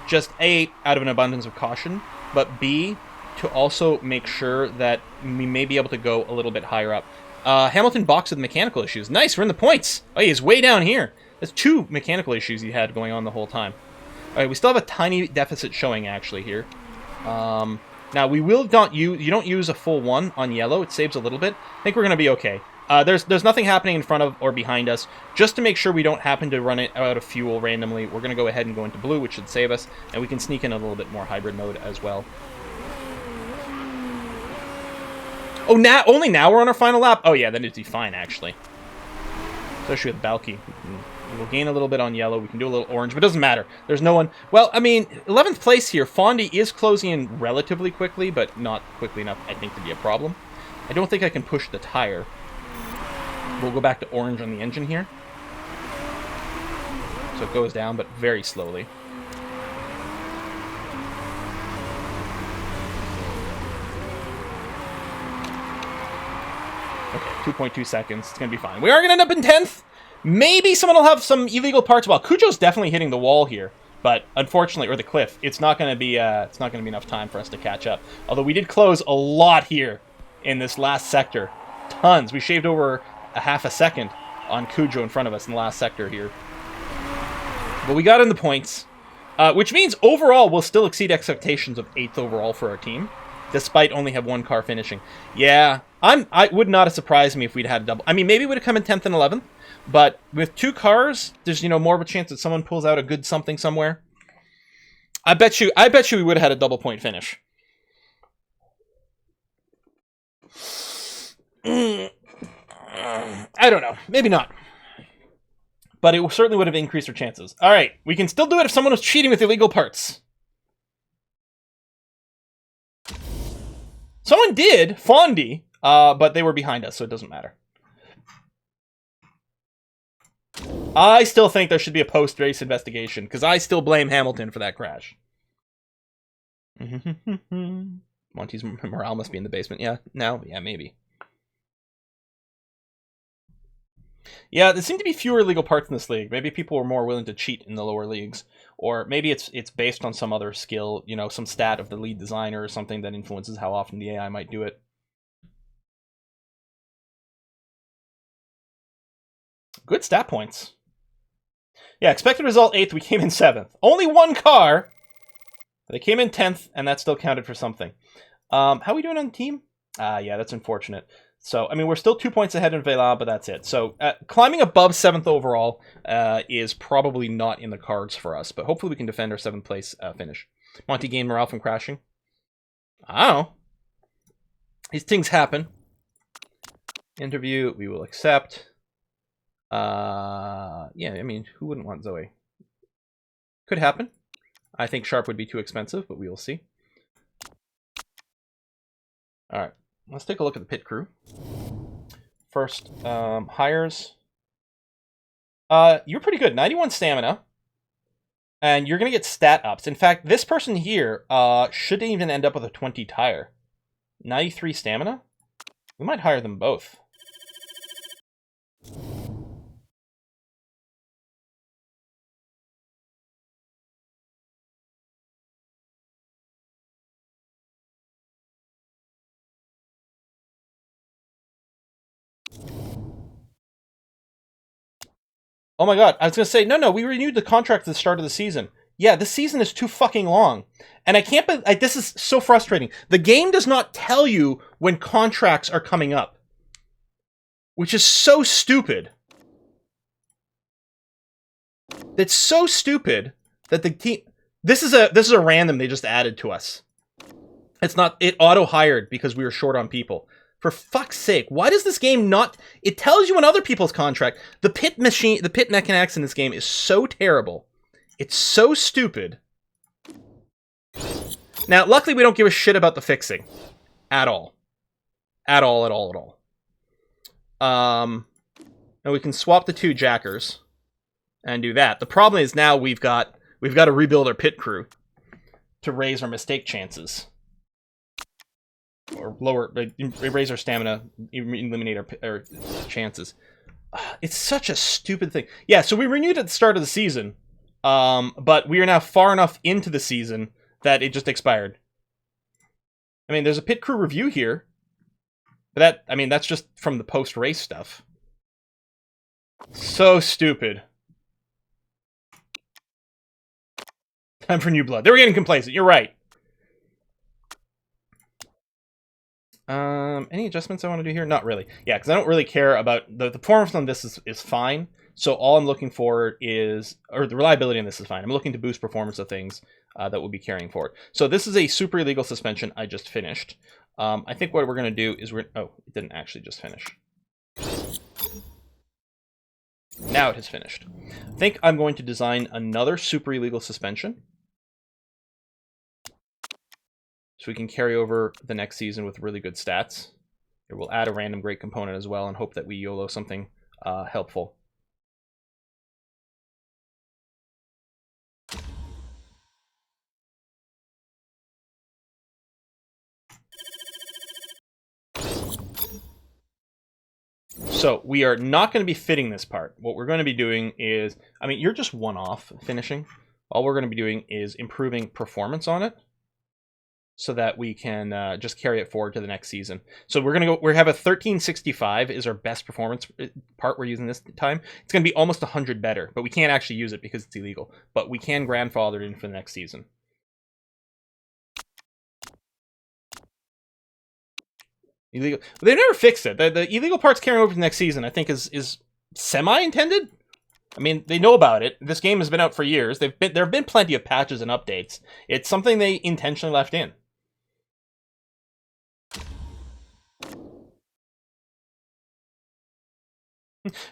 S1: Just A, out of an abundance of caution, but B, to also make sure that we may be able to go a little bit higher up. Hamilton boxed with mechanical issues. Nice, we're in the points. Oh, he's way down here. That's 2 mechanical issues he had going on the whole time. All right, we still have a tiny deficit showing actually here. Now we will not use. You don't use a full 1 on yellow. It saves a little bit. I think we're gonna be okay. There's nothing happening in front of or behind us. Just to make sure we don't happen to run it out of fuel randomly, we're going to go ahead and go into blue, which should save us, and we can sneak in a little bit more hybrid mode as well. Oh, only now we're on our final lap? Oh yeah, then it'd be fine, actually. Especially with Balky. We'll gain a little bit on yellow, we can do a little orange, but it doesn't matter. There's no one... Well, I mean, 11th place here. Fondy is closing in relatively quickly, but not quickly enough, I think, to be a problem. I don't think I can push the tire. We'll go back to orange on the engine here. So it goes down, but very slowly. Okay, 2.2 seconds. It's going to be fine. We are going to end up in 10th. Maybe someone will have some illegal parts. Well, Cujo's definitely hitting the wall here. But unfortunately, or the cliff, it's not going to be enough time for us to catch up. Although we did close a lot here in this last sector. Tons. We shaved over a half a second on Cujo in front of us in the last sector here. But we got in the points, which means overall we'll still exceed expectations of 8th overall for our team, despite only have 1 car finishing. Yeah, I would not have surprised me if we'd had a double. I mean, maybe we'd have come in 10th and 11th, but with 2 cars, there's more of a chance that someone pulls out a good something somewhere. I bet you we would have had a double point finish. I don't know. Maybe not. But it certainly would have increased our chances. All right. We can still do it if someone was cheating with illegal parts. Someone did, Fondy, but they were behind us, so it doesn't matter. I still think there should be a post-race investigation, because I still blame Hamilton for that crash. Monty's morale must be in the basement. Yeah, now? Yeah, maybe. Yeah, there seem to be fewer illegal parts in this league. Maybe people were more willing to cheat in the lower leagues. Or maybe it's based on some other skill, some stat of the lead designer or something that influences how often the AI might do it. Good stat points. Yeah, expected result 8th, we came in 7th. Only 1 car! They came in 10th, and that still counted for something. How are we doing on the team? Yeah, that's unfortunate. So, I mean, we're still 2 points ahead in Vela, but that's it. So, climbing above 7th overall is probably not in the cards for us, but hopefully we can defend our 7th place finish. Monty gained morale from crashing. I don't know. These things happen. Interview, we will accept. Yeah, I mean, who wouldn't want Zoe? Could happen. I think Sharp would be too expensive, but we will see. All right, let's take a look at the pit crew. First, hires. You're pretty good. 91 stamina. And you're going to get stat ups. In fact, this person here shouldn't even end up with a 20 tire. 93 stamina? We might hire them both. Oh my god, I was going to say, no, we renewed the contract at the start of the season. Yeah, this season is too fucking long. And I can't, this is so frustrating. The game does not tell you when contracts are coming up. Which is so stupid. It's so stupid that the team... This is a random they just added to us. It's not... It auto-hired because we were short on people. For fuck's sake, why does this game not... It tells you on other people's contract. The pit mechanics in this game is so terrible. It's so stupid. Now, luckily we don't give a shit about the fixing. At all. At all. And we can swap the two jackers and do that. The problem is now we've got to rebuild our pit crew to raise our mistake chances. Or raise our stamina, eliminate our chances. It's such a stupid thing. Yeah, so we renewed at the start of the season, but we are now far enough into the season that it just expired. I mean, there's a pit crew review here, but that's just from the post-race stuff. So stupid. Time for new blood. They were getting complacent. You're right. Any adjustments I want to do here? Not really. Yeah, because I don't really care about... The performance on this is fine. So all I'm looking for is... Or the reliability on this is fine. I'm looking to boost performance of things that will be carrying forward. So this is a super illegal suspension I just finished. I think what we're going to do is Oh, it didn't actually just finish. Now it has finished. I think I'm going to design another super illegal suspension. So we can carry over the next season with really good stats. It will add a random great component as well and hope that we YOLO something helpful. So we are not going to be fitting this part. What we're going to be doing is, I mean, you're just one-off finishing. All we're going to be doing is improving performance on it, so that we can just carry it forward to the next season. So we're going to we have a 1365 is our best performance part we're using this time. It's going to be almost 100 better, but we can't actually use it because it's illegal. But we can grandfather it in for the next season. Illegal. They never fixed it. The illegal parts carrying over to the next season, I think, is semi-intended. I mean, they know about it. This game has been out for years. There have been plenty of patches and updates. It's something they intentionally left in.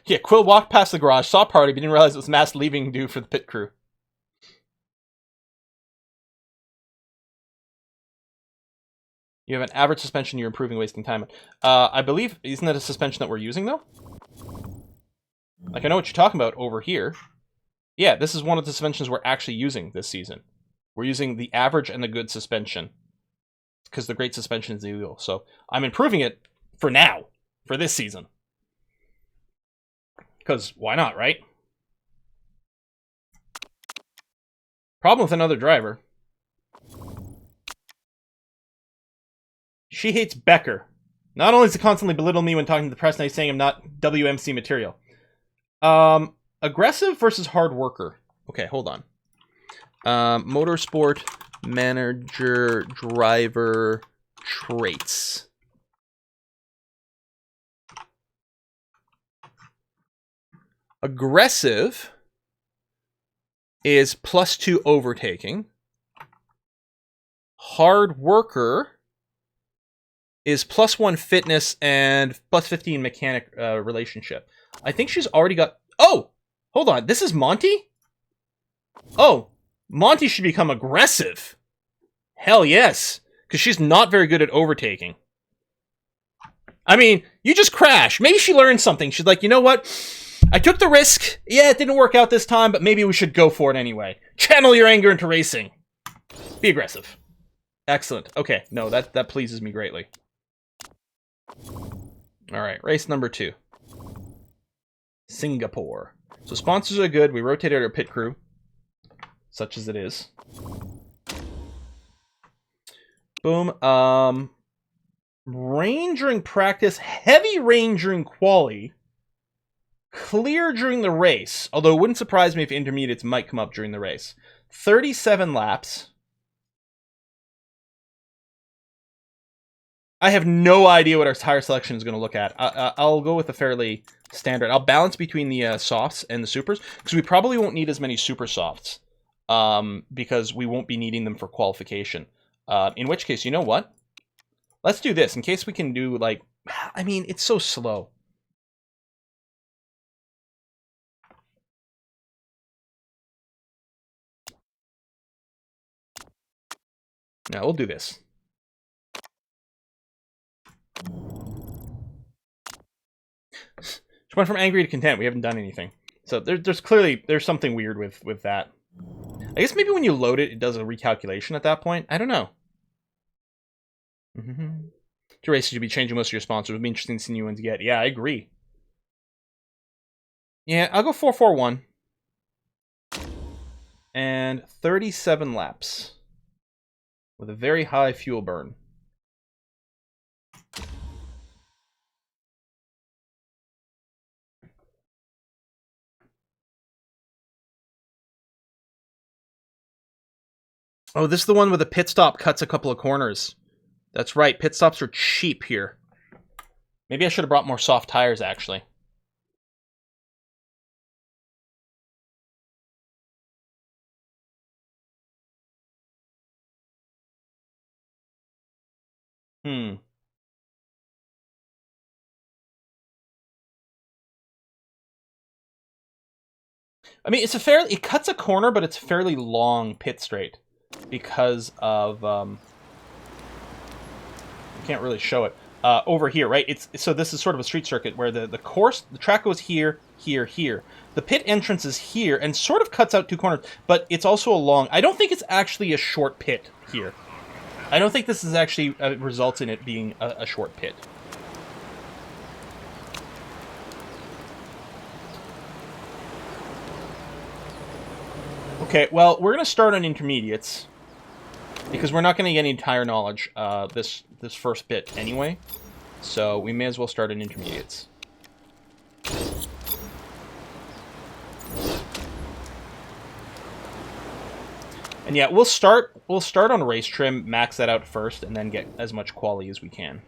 S1: Yeah, Quill walked past the garage, saw party, but didn't realize it was mass leaving due for the pit crew. You have an average suspension, you're improving, wasting time. I believe, isn't that a suspension that we're using, though? Like, I know what you're talking about over here. Yeah, this is one of the suspensions we're actually using this season. We're using the average and the good suspension. Because the great suspension is illegal. So, I'm improving it for now. For this season. Because, why not, right? Problem with another driver. She hates Becker. Not only does he constantly belittle me when talking to the press, now he's saying I'm not WMC material. Aggressive versus hard worker. Okay, hold on. Motorsport Manager driver traits. Aggressive is +2 overtaking. Hard worker is +1 fitness and +15 mechanic relationship. I think she's already got... Oh! Hold on. This is Monty? Oh. Monty should become aggressive. Hell yes. Because she's not very good at overtaking. I mean, you just crash. Maybe she learned something. She's like, you know what? I took the risk. Yeah, it didn't work out this time, but maybe we should go for it anyway. Channel your anger into racing. Be aggressive. Excellent. Okay, no, that pleases me greatly. Alright, race number 2. Singapore. So sponsors are good. We rotated our pit crew. Such as it is. Boom. Rain during practice. Heavy rain during quali. Clear during the race. Although it wouldn't surprise me if intermediates might come up during the race. 37 laps. I have no idea what our tire selection is going to look at. I'll go with a fairly standard. I'll balance between the softs and the supers, because we probably won't need as many super softs, because we won't be needing them for qualification. In which case, you know what? Let's do this, in case we can do, like... I mean, it's so slow. No, we'll do this. She went from angry to content. We haven't done anything. So there's clearly... There's something weird with that. I guess maybe when you load it, it does a recalculation at that point. I don't know. To races, you'll be changing most of your sponsors. It would be interesting to see new ones to get. Yeah, I agree. Yeah, I'll go 441. And 37 laps. With a very high fuel burn. Oh, this is the one where the pit stop cuts a couple of corners. That's right, pit stops are cheap here. Maybe I should have brought more soft tires, actually. I mean, it's a fairly... It cuts a corner, but it's a fairly long pit straight. Because of... you can't really show it. Over here, right? So this is sort of a street circuit where the track goes here, here, here. The pit entrance is here and sort of cuts out 2 corners, but it's also a long... I don't think it's actually a short pit here. I don't think this is actually results in it being a short pit. Okay, well, we're going to start on intermediates. Because we're not going to get any tire knowledge this first bit anyway. So we may as well start on intermediates. And yeah, we'll start on race trim, max that out first, and then get as much quality as we can.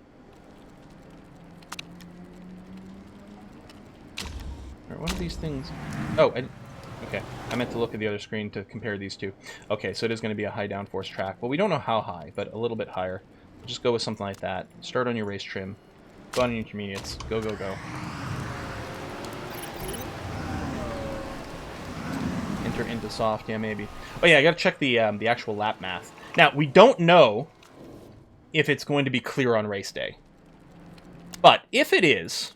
S1: Alright, what are these things? Oh, okay. I meant to look at the other screen to compare these two. Okay, so it is going to be a high downforce track. Well, we don't know how high, but a little bit higher. We'll just go with something like that. Start on your race trim. Go on your intermediates. Go, go, go. Enter into soft. Yeah, maybe. Oh, yeah, I got to check the actual lap math. Now, we don't know if it's going to be clear on race day. But if it is...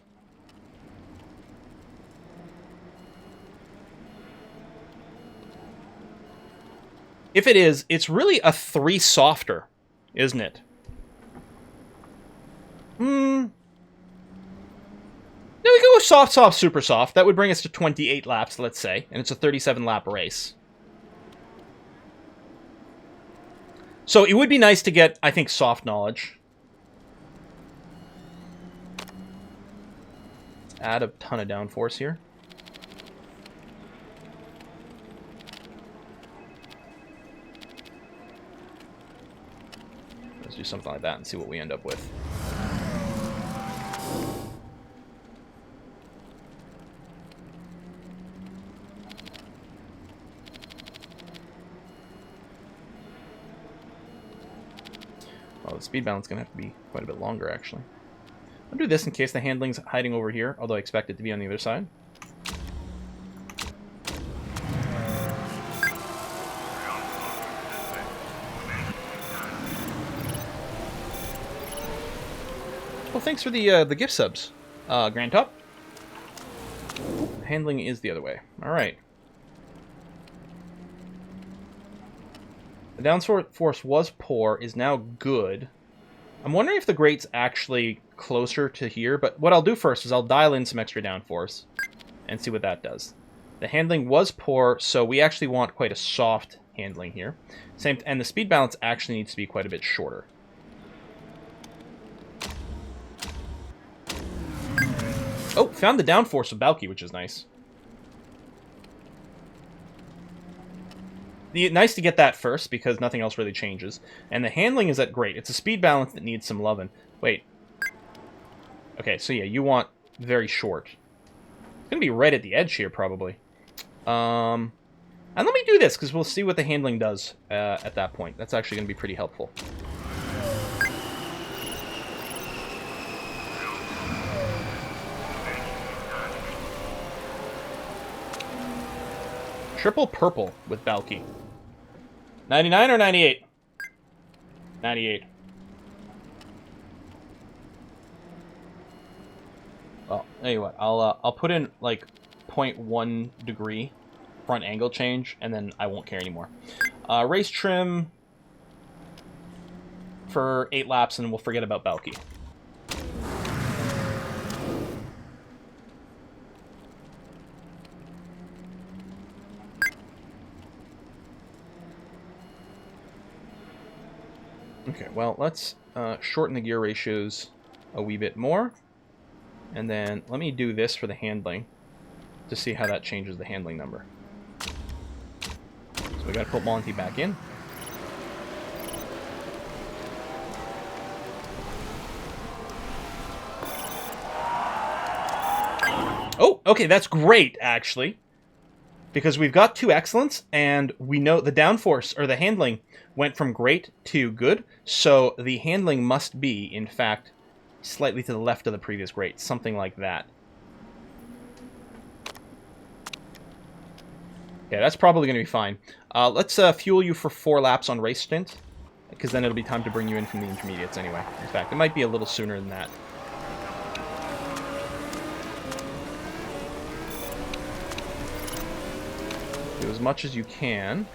S1: If it is, it's really a 3 softer, isn't it? No, we go with soft, soft, super soft. That would bring us to 28 laps, let's say. And it's a 37-lap race. So it would be nice to get, I think, soft knowledge. Let's add a ton of downforce here. Let's do something like that and see what we end up with. Well, the speed balance is going to have to be quite a bit longer, actually. I'll do this in case the handling's hiding over here, although I expect it to be on the other side. Well, thanks for the gift subs, Grand Top. Handling is the other way. All right. The downforce was poor, is now good. I'm wondering if the grate's actually closer to here, but what I'll do first is I'll dial in some extra downforce and see what that does. The handling was poor, so we actually want quite a soft handling here. And the speed balance actually needs to be quite a bit shorter. Oh, found the downforce of Balky, which is nice. Nice to get that first, because nothing else really changes. And the handling is at great. It's a speed balance that needs some loving. Wait. Okay, so yeah, you want very short. It's going to be right at the edge here, probably. And let me do this, because we'll see what the handling does at that point. That's actually going to be pretty helpful. Triple purple with Balky. 99 or 98? 98. Well, tell you what, I'll put in like 0.1 degree front angle change, and then I won't care anymore. Race trim for 8 laps, and we'll forget about Balky. Okay, well, let's shorten the gear ratios a wee bit more. And then let me do this for the handling to see how that changes the handling number. So we got to put Monty back in. Oh, okay, that's great, actually. Because we've got 2 excellents, and we know the downforce, or the handling, went from great to good, so the handling must be, in fact, slightly to the left of the previous great, something like that. Okay, that's probably going to be fine. Let's fuel you for 4 laps on race stint, because then it'll be time to bring you in from the intermediates anyway. In fact, it might be a little sooner than that. Do as much as you can.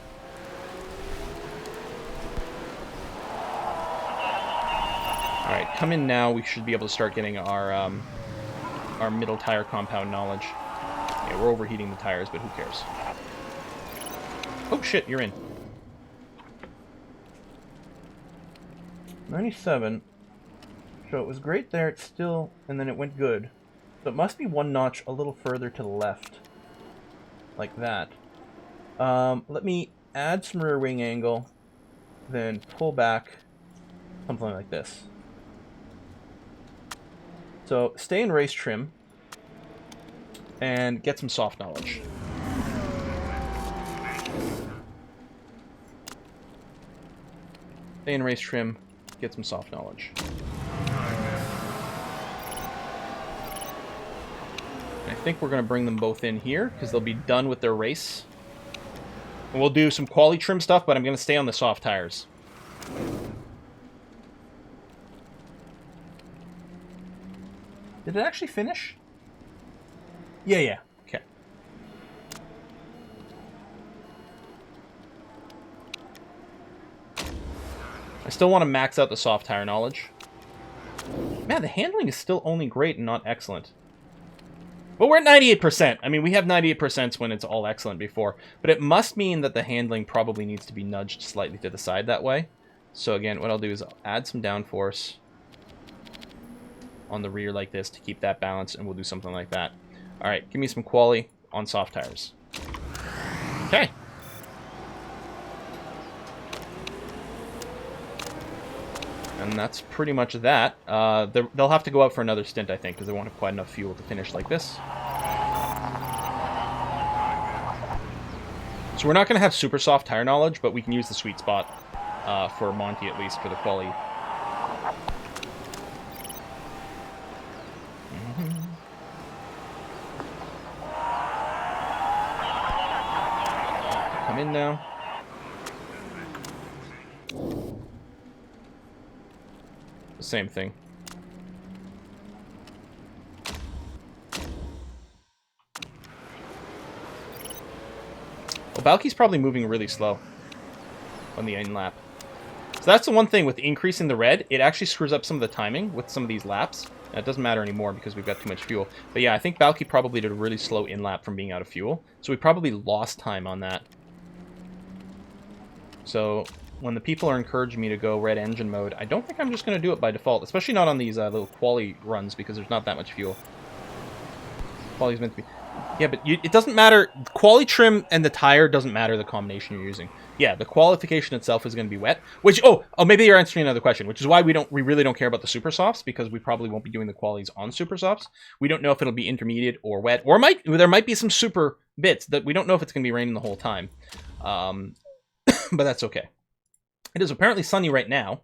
S1: Alright, come in now. We should be able to start getting our middle tire compound knowledge. Yeah, we're overheating the tires, but who cares? Oh shit, you're in. 97. So it was great there, it's still, and then it went good. So it must be 1 notch a little further to the left. Like that. Let me add some rear wing angle, then pull back, something like this. So stay in race trim, and get some soft knowledge. Stay in race trim, get some soft knowledge. And I think we're going to bring them both in here, because they'll be done with their race. And we'll do some quali trim stuff, but I'm going to stay on the soft tires. Did it actually finish? Yeah. Okay. I still want to max out the soft tire knowledge. Man, the handling is still only great and not excellent. Well, we're at 98%. I mean, we have 98% when it's all excellent before. But it must mean that the handling probably needs to be nudged slightly to the side that way. So again, what I'll do is I'll add some downforce on the rear like this to keep that balanced, and we'll do something like that. All right, give me some quali on soft tires. Okay. And that's pretty much that. They'll have to go out for another stint, I think, because they won't have quite enough fuel to finish like this. So we're not going to have super soft tire knowledge, but we can use the sweet spot for Monty, at least, for the quali in now. The same thing. Well, Balky's probably moving really slow on the in lap. So that's the one thing with increasing the red, it actually screws up some of the timing with some of these laps. Now, it doesn't matter anymore because we've got too much fuel. But yeah, I think Balky probably did a really slow in lap from being out of fuel. So we probably lost time on that. So when the people are encouraging me to go red engine mode, I don't think I'm just going to do it by default. Especially not on these little quali runs because there's not that much fuel. Quali's meant to be... Yeah, but it doesn't matter. Quali trim and the tire doesn't matter the combination you're using. Yeah, the qualification itself is going to be wet. Which, oh, maybe you're answering another question, which is why we really don't care about the super softs, because we probably won't be doing the qualies on super softs. We don't know if it'll be intermediate or wet, or there might be some super bits that we don't know if it's going to be raining the whole time. But that's okay. It is apparently sunny right now.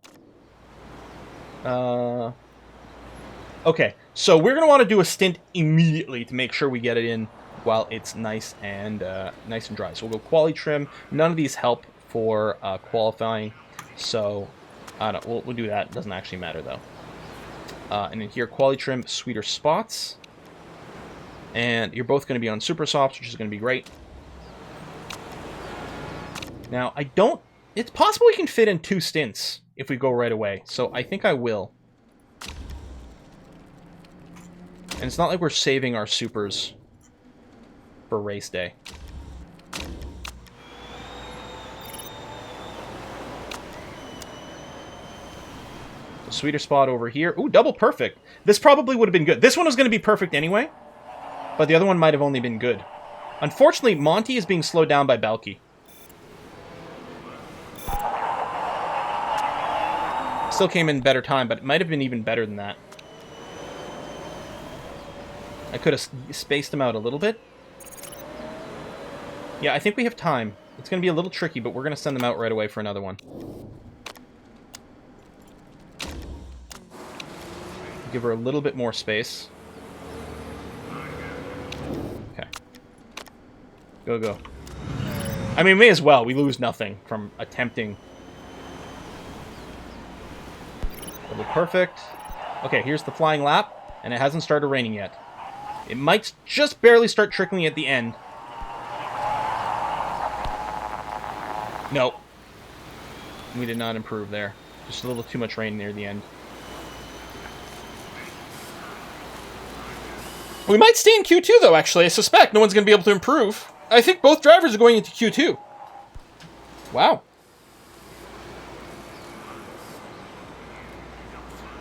S1: Okay, so we're going to want to do a stint immediately to make sure we get it in while it's nice and dry. So we'll go quali trim. None of these help for qualifying, so we'll do that. It doesn't actually matter though. And in here, quali trim, sweeter spots, and you're both going to be on super softs, which is going to be great. Now it's possible we can fit in 2 stints if we go right away, so I think I will. And it's not like we're saving our supers for race day. A sweeter spot over here. Ooh, double perfect. This probably would have been good. This one was going to be perfect anyway, but the other one might have only been good. Unfortunately, Monty is being slowed down by Balky. Still came in better time, but it might have been even better than that. I could have spaced them out a little bit. Yeah, I think we have time. It's going to be a little tricky, but we're going to send them out right away for another one. Give her a little bit more space. Okay. Go, go. I mean, may as well. We lose nothing from attempting. Double perfect. Okay, here's the flying lap, and it hasn't started raining yet. It might just barely start trickling at the end. Nope. We did not improve there. Just a little too much rain near the end. We might stay in Q2, though, actually. I suspect no one's going to be able to improve. I think both drivers are going into Q2. Wow.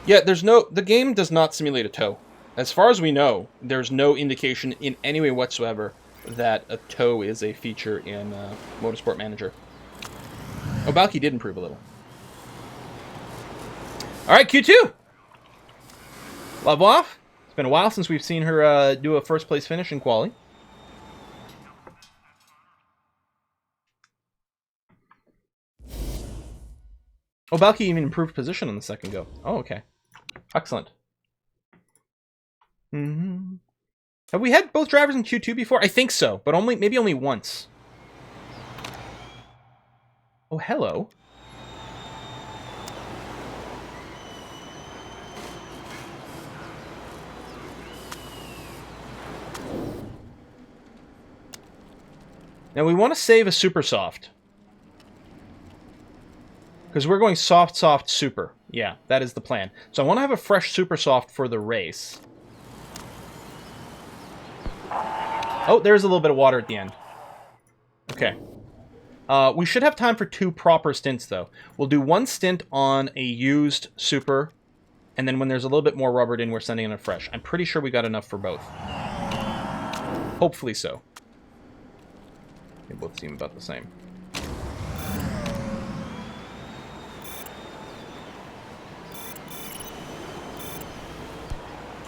S1: Yeah, the game does not simulate a tow. As far as we know, there's no indication in any way whatsoever that a tow is a feature in Motorsport Manager. Oh, Balky did improve a little. Alright, Q2! Love off. It's been a while since we've seen her do a first place finish in quali. Oh, Balky even improved position on the second go. Oh, okay. Excellent. Mm-hmm. Have we had both drivers in Q2 before? I think so, but maybe only once. Oh, hello. Now we want to save a super soft. Because we're going soft, soft, super. Yeah, that is the plan. So I want to have a fresh super soft for the race. Oh, there's a little bit of water at the end. Okay. We should have time for 2 proper stints, though. We'll do 1 stint on a used super, and then when there's a little bit more rubbered in, we're sending in a fresh. I'm pretty sure we got enough for both. Hopefully so. They both seem about the same.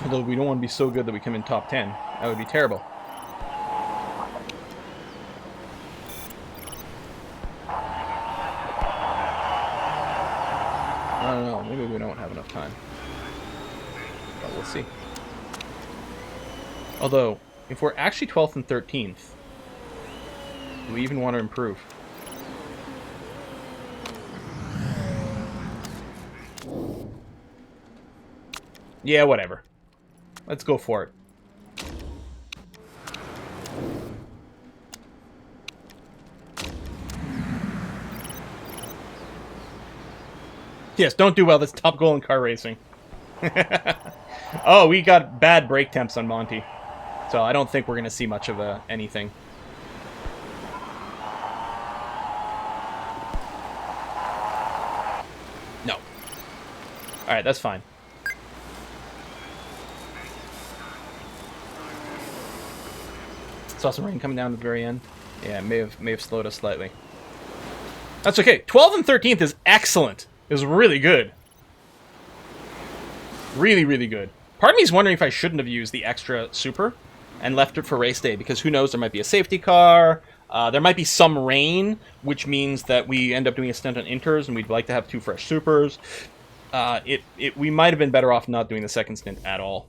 S1: Although we don't want to be so good that we come in top 10. That would be terrible. I don't know. Maybe we don't have enough time. But we'll see. Although, if we're actually 12th and 13th, do we even want to improve? Yeah, whatever. Let's go for it. Yes, don't do well. That's top goal in car racing. Oh, we got bad brake temps on Monty. So I don't think we're going to see much of anything. No. Alright, that's fine. Saw some rain coming down at the very end. Yeah, it may have slowed us slightly. That's okay. 12th and 13th is excellent. It was really good. Really, really good. Part of me is wondering if I shouldn't have used the extra super and left it for race day, because who knows, there might be a safety car, there might be some rain, which means that we end up doing a stint on inters, and we'd like to have 2 fresh supers. We might have been better off not doing the second stint at all.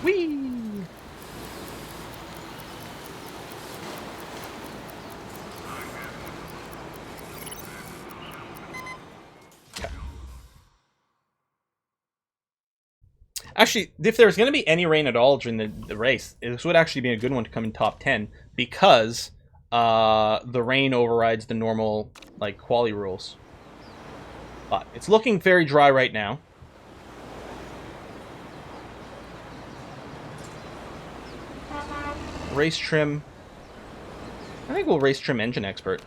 S1: Whee! Okay. Actually, if there's going to be any rain at all during the race, this would actually be a good one to come in top 10, because the rain overrides the normal, like, quali rules. But it's looking very dry right now. Race trim. I think we'll race trim engine expert.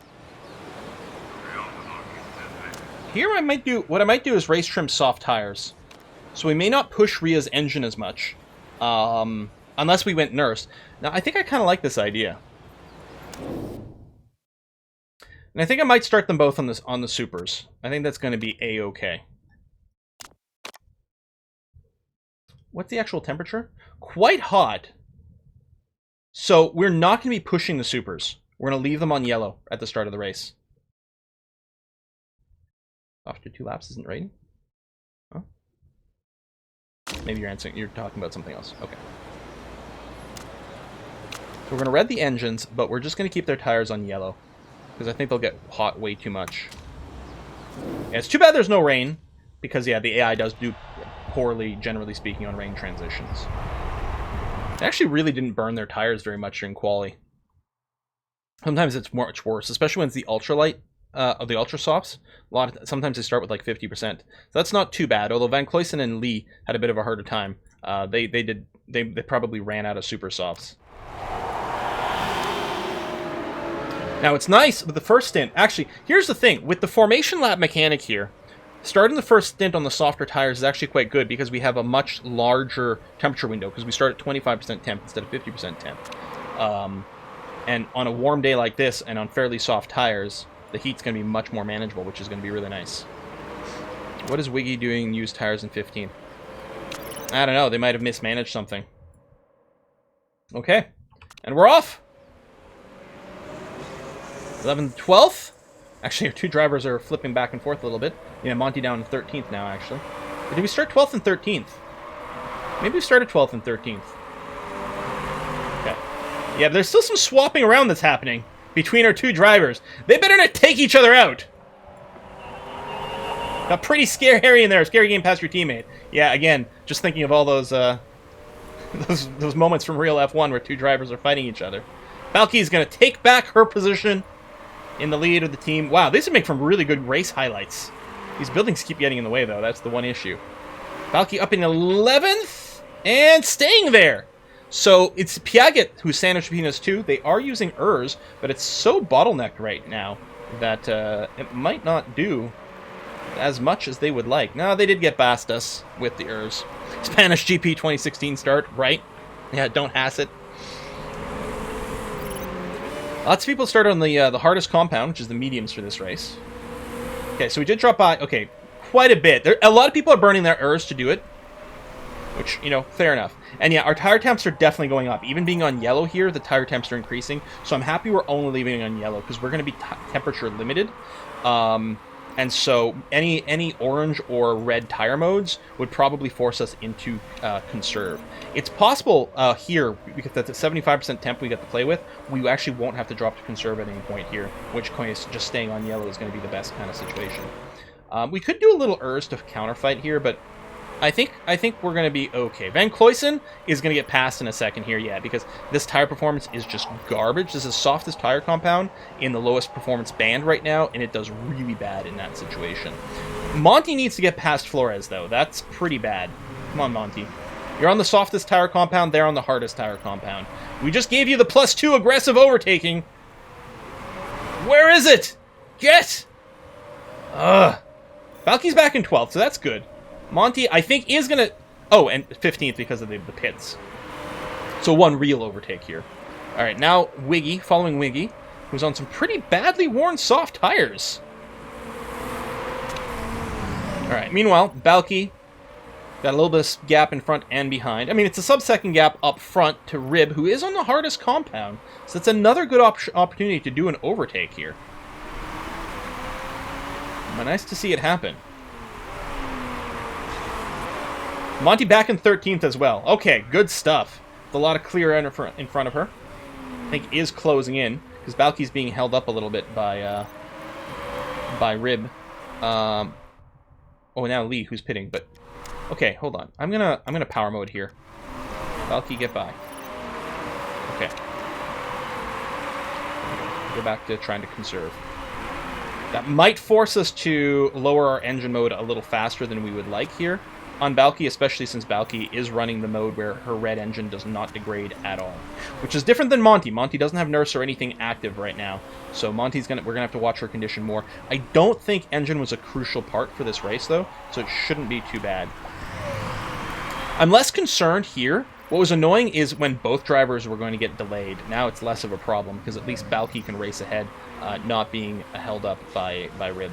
S1: Here what I might do is race trim soft tires. So we may not push Rhea's engine as much. Unless we went nurse. Now I think I kinda like this idea. And I think I might start them both on the supers. I think that's gonna be A-okay. What's the actual temperature? Quite hot. So we're not going to be pushing the supers. We're going to leave them on yellow at the start of the race. After 2 laps isn't raining? Huh? Maybe you're talking about something else. Okay. So we're going to red the engines, but we're just going to keep their tires on yellow, because I think they'll get hot way too much. Yeah, it's too bad there's no rain, because yeah, the AI does do poorly, generally speaking, on rain transitions. They actually really didn't burn their tires very much during quali. Sometimes it's much worse, especially when it's the ultralight, of the ultra softs. Sometimes they start with like 50%. So that's not too bad. Although Van Cloysen and Lee had a bit of a harder time. They probably ran out of super softs. Now it's nice with the first stint. Actually, here's the thing with the formation lap mechanic here. Starting the first stint on the softer tires is actually quite good, because we have a much larger temperature window, because we start at 25% temp instead of 50% temp. And on a warm day like this, and on fairly soft tires, the heat's going to be much more manageable, which is going to be really nice. What is Wiggy doing used tires in 15? I don't know, they might have mismanaged something. Okay, and we're off! 11th, 12th? Actually, our 2 drivers are flipping back and forth a little bit. Yeah, Monty down 13th now, actually. Or did we start 12th and 13th? Maybe we started 12th and 13th. Okay. Yeah, but there's still some swapping around that's happening between our 2 drivers. They better not take each other out! Got pretty scary in there. Scary game past your teammate. Yeah, again, just thinking of all those those moments from real F1 where 2 drivers are fighting each other. Balky's going to take back her position in the lead of the team. Wow, these would make for really good race highlights. These buildings keep getting in the way, though. That's the one issue. Balky up in 11th and staying there. So it's Piaget who's sandwiched between us 2. They are using ERS, but it's so bottlenecked right now that it might not do as much as they would like. No, they did get past us with the ERS. Spanish GP 2016 start, right? Yeah, don't hass it. Lots of people started on the hardest compound, which is the mediums for this race. Okay, so we did drop by, okay, quite a bit. A lot of people are burning their ERS to do it, which, you know, fair enough. And yeah, our tire temps are definitely going up. Even being on yellow here, the tire temps are increasing. So I'm happy we're only leaving it on yellow, because we're going to be temperature limited. And so any orange or red tire modes would probably force us into conserve. It's possible here, because that's a 75% temp we get to play with, we actually won't have to drop to conserve at any point here, in which case just staying on yellow is going to be the best kind of situation. We could do a little Urs to counterfight here, but I think we're going to be okay. Van Cloysen is going to get passed in a second here, yeah, because this tire performance is just garbage. This is the softest tire compound in the lowest performance band right now, and it does really bad in that situation. Monty needs to get past Flores, though. That's pretty bad. Come on, Monty. You're on the softest tire compound, they're on the hardest tire compound. We just gave you the +2 aggressive overtaking. Where is it? Get! Ugh. Balky's back in 12th, so that's good. Monty, I think, is going to... Oh, and 15th because of the pits. So one real overtake here. All right, now Wiggy, following Wiggy, who's on some pretty badly worn soft tires. All right, meanwhile, Balky got a little bit of gap in front and behind. I mean, it's a sub-second gap up front to Rib, who is on the hardest compound. So it's another good opportunity to do an overtake here. But nice to see it happen. Monty back in 13th as well. Okay, good stuff. With a lot of clear air in front of her. I think is closing in, because Balky's being held up a little bit by Rib. Oh, now Lee, who's pitting, but... Okay, hold on. I'm gonna power mode here. Balky, get by. Okay. Go back to trying to conserve. That might force us to lower our engine mode a little faster than we would like here on Balky, especially since Balky is running the mode where her red engine does not degrade at all, which is different than Monty. Monty doesn't have nurse or anything active right now, so we're gonna have to watch her condition more. I don't think engine was a crucial part for this race though, so it shouldn't be too bad. I'm less concerned here. What was annoying is when both drivers were going to get delayed. Now it's less of a problem because at least Balky can race ahead, not being held up by Rib.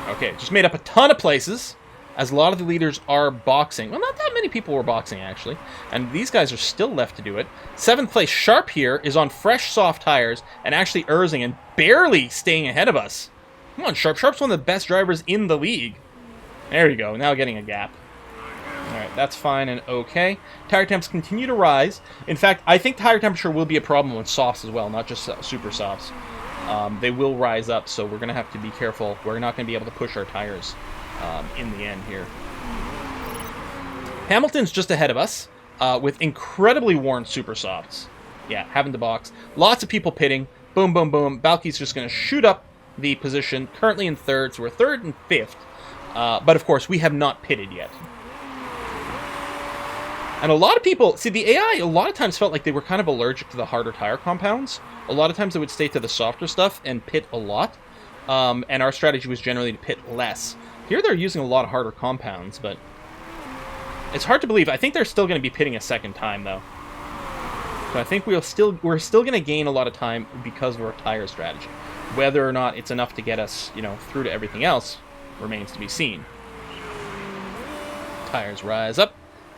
S1: Okay, just made up a ton of places, as a lot of the leaders are boxing. Well, not that many people were boxing, actually. And these guys are still left to do it. 7th place, Sharp here, is on fresh, soft tires, and actually Erzing and barely staying ahead of us. Come on, Sharp. Sharp's one of the best drivers in the league. There you go, now getting a gap. Alright, that's fine and okay. Tire temps continue to rise. In fact, I think tire temperature will be a problem with softs as well, not just super softs. They will rise up, so we're going to have to be careful. We're not going to be able to push our tires in the end here. Hamilton's just ahead of us with incredibly worn super softs. Yeah, having to box. Lots of people pitting. Boom, boom, boom. Balky's just going to shoot up the position. Currently in 3rd, so we're 3rd and 5th. But of course, we have not pitted yet. And a lot of people, see, the AI a lot of times felt like they were kind of allergic to the harder tire compounds. A lot of times they would stay to the softer stuff and pit a lot. And our strategy was generally to pit less. Here they're using a lot of harder compounds, but it's hard to believe. I think they're still going to be pitting a second time, though. So I think we're still going to gain a lot of time because of our tire strategy. Whether or not it's enough to get us, through to everything else remains to be seen. Tires rise up.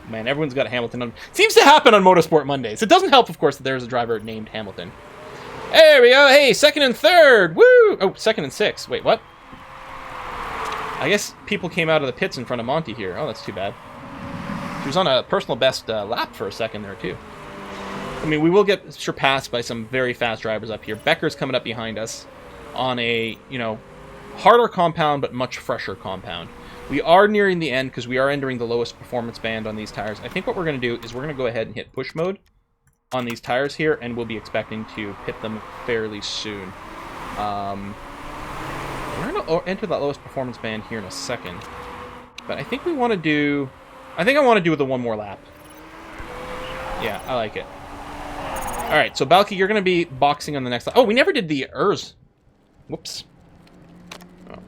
S1: Man, everyone's got Hamilton on. Seems to happen on Motorsport Mondays. It doesn't help, of course, that there's a driver named Hamilton. There we go. Hey, 2nd and 3rd. Woo! Oh, 2nd and 6th. Wait, what? I guess people came out of the pits in front of Monty here. Oh, that's too bad. She was on a personal best lap for a second there, too. I mean, we will get surpassed by some very fast drivers up here. Becker's coming up behind us on a, harder compound, but much fresher compound. We are nearing the end because we are entering the lowest performance band on these tires. I think what we're going to do is we're going to go ahead and hit push mode on these tires here, and we'll be expecting to pit them fairly soon. We're going to enter that lowest performance band here in a second. But I think we want to do... I think I want to do the one more lap. Yeah, I like it. Alright, so Balky, you're going to be boxing on the next lap. Oh, we never did the Urs. Whoops. Oh.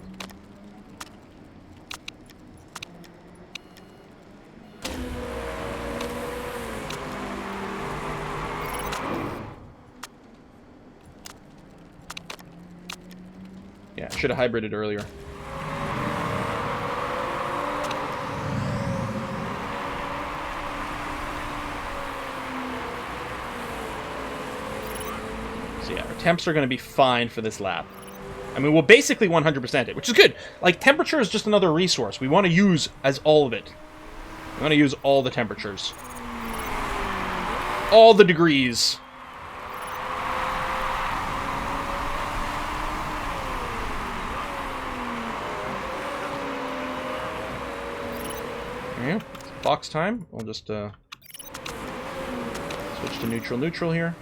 S1: Yeah, should have hybrided earlier. So yeah, our temps are going to be fine for this lap. I mean, we'll basically 100% it, which is good. Like, temperature is just another resource. We want to use as all of it. We want to use all the temperatures. All the degrees. Yeah, box time. We'll just switch to neutral here.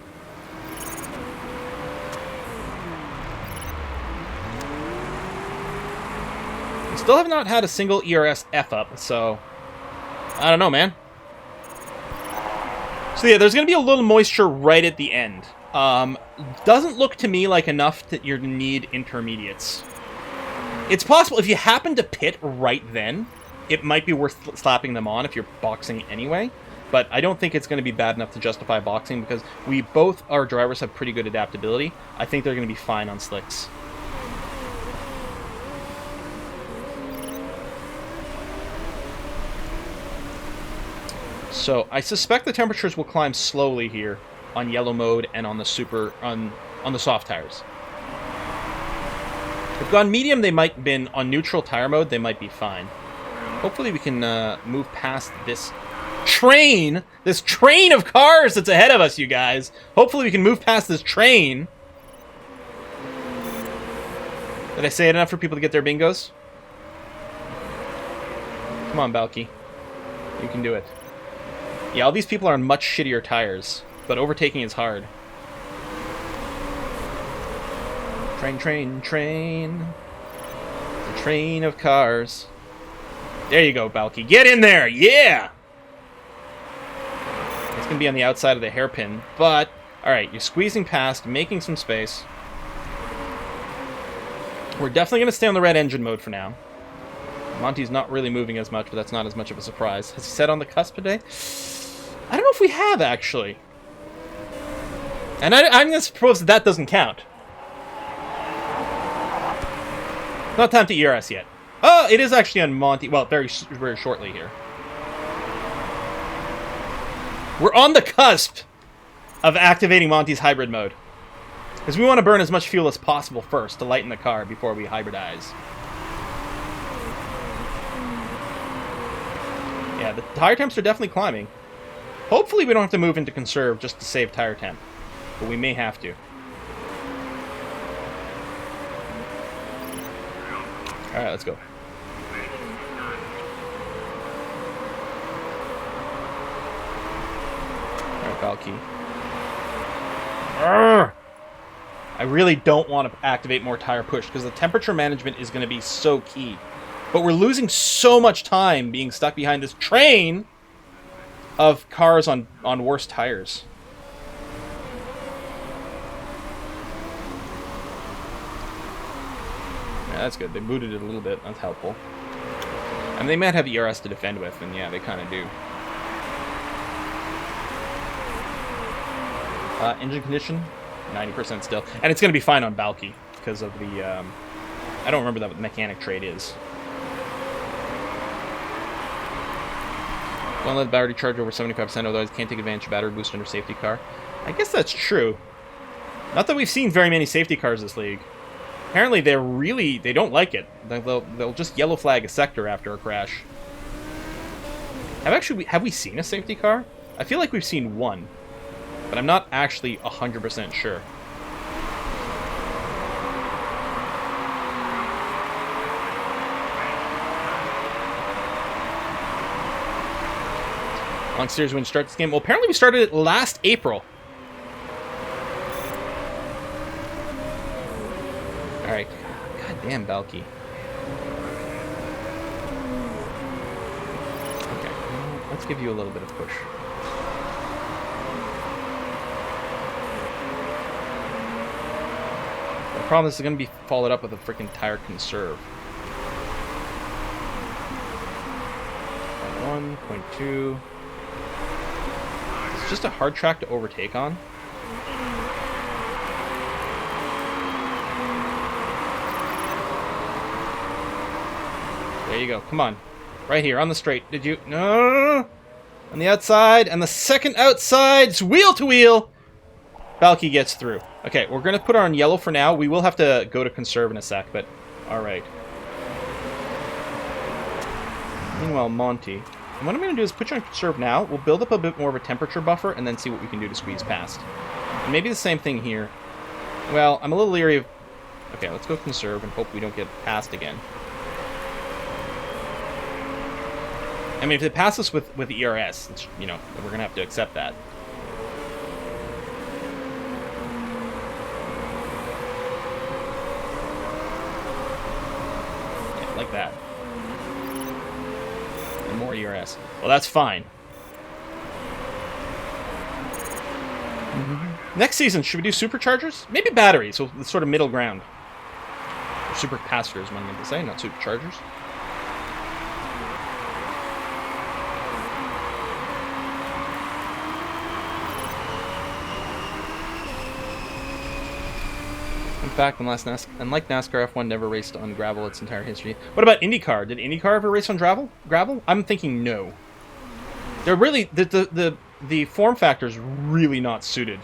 S1: We still have not had a single ERS F-up, so I don't know, man. So yeah, there's going to be a little moisture right at the end. Doesn't look to me like enough that you're going to need intermediates. It's possible if you happen to pit right then, it might be worth slapping them on if you're boxing anyway. But I don't think it's going to be bad enough to justify boxing because both our drivers have pretty good adaptability. I think they're going to be fine on slicks. So I suspect the temperatures will climb slowly here on yellow mode and on the on the soft tires. If they've gone medium, they might have been on neutral tire mode. They might be fine. Hopefully we can move past this train of cars that's ahead of us, you guys. Hopefully we can move past this train. Did I say it enough for people to get their bingos? Come on, Balky. You can do it. Yeah, all these people are on much shittier tires, but overtaking is hard. Train. The train of cars. There you go, Balky. Get in there! Yeah! It's going to be on the outside of the hairpin, but... Alright, you're squeezing past, making some space. We're definitely going to stay on the red engine mode for now. Monty's not really moving as much, but that's not as much of a surprise. Has he said on the cusp today? I don't know if we have, actually. And I'm going to suppose that doesn't count. Not time to ERS yet. Oh, it is actually on Monty. Well, very shortly here. We're on the cusp of activating Monty's hybrid mode. Because we want to burn as much fuel as possible first to lighten the car before we hybridize. Yeah, the tire temps are definitely climbing. Hopefully we don't have to move into conserve just to save tire temp. But we may have to. Alright, let's go. Alright, Valky. I really don't want to activate more tire push because the temperature management is going to be so key. But we're losing so much time being stuck behind this train of cars on worse tires. Yeah, that's good. They booted it a little bit. That's helpful. And they might have ERS to defend with, and yeah, they kind of do. Engine condition, 90% still. And it's going to be fine on Balky because of the... I don't remember what the mechanic trait is. Don't let the battery charge over 75%, otherwise you can't take advantage of battery boost under safety car. I guess that's true. Not that we've seen very many safety cars this league. Apparently they don't like it. They'll just yellow flag a sector after a crash. Have we seen a safety car? I feel like we've seen one, but I'm not actually 100% sure. Long series when you start this game. Well, apparently we started it last April. Alright. God damn, Balky. Okay. Let's give you a little bit of push. The problem is going to be followed up with a freaking tire conserve. 1.2. It's just a hard track to overtake on. There you go. Come on. Right here on the straight. Did you? No. On the outside. And the second outside. It's wheel to wheel. Balky gets through. Okay, we're going to put her on yellow for now. We will have to go to conserve in a sec, but alright. Meanwhile, Monty. And what I'm going to do is put you on conserve now. We'll build up a bit more of a temperature buffer and then see what we can do to squeeze past. And maybe the same thing here. Well, I'm a little leery of... Okay, let's go conserve and hope we don't get passed again. I mean, if they pass us with ERS, it's, you know, we're going to have to accept that. Yeah, like that. And more ERS. Well, that's fine. Next season, should we do superchargers? Maybe batteries, so the sort of middle ground. Or supercapacitors, what I meant to say, not superchargers. In fact, unlike NASCAR, F1 never raced on gravel its entire history. What about IndyCar? Did IndyCar ever race on gravel? I'm thinking no. They're really... The form factor is really not suited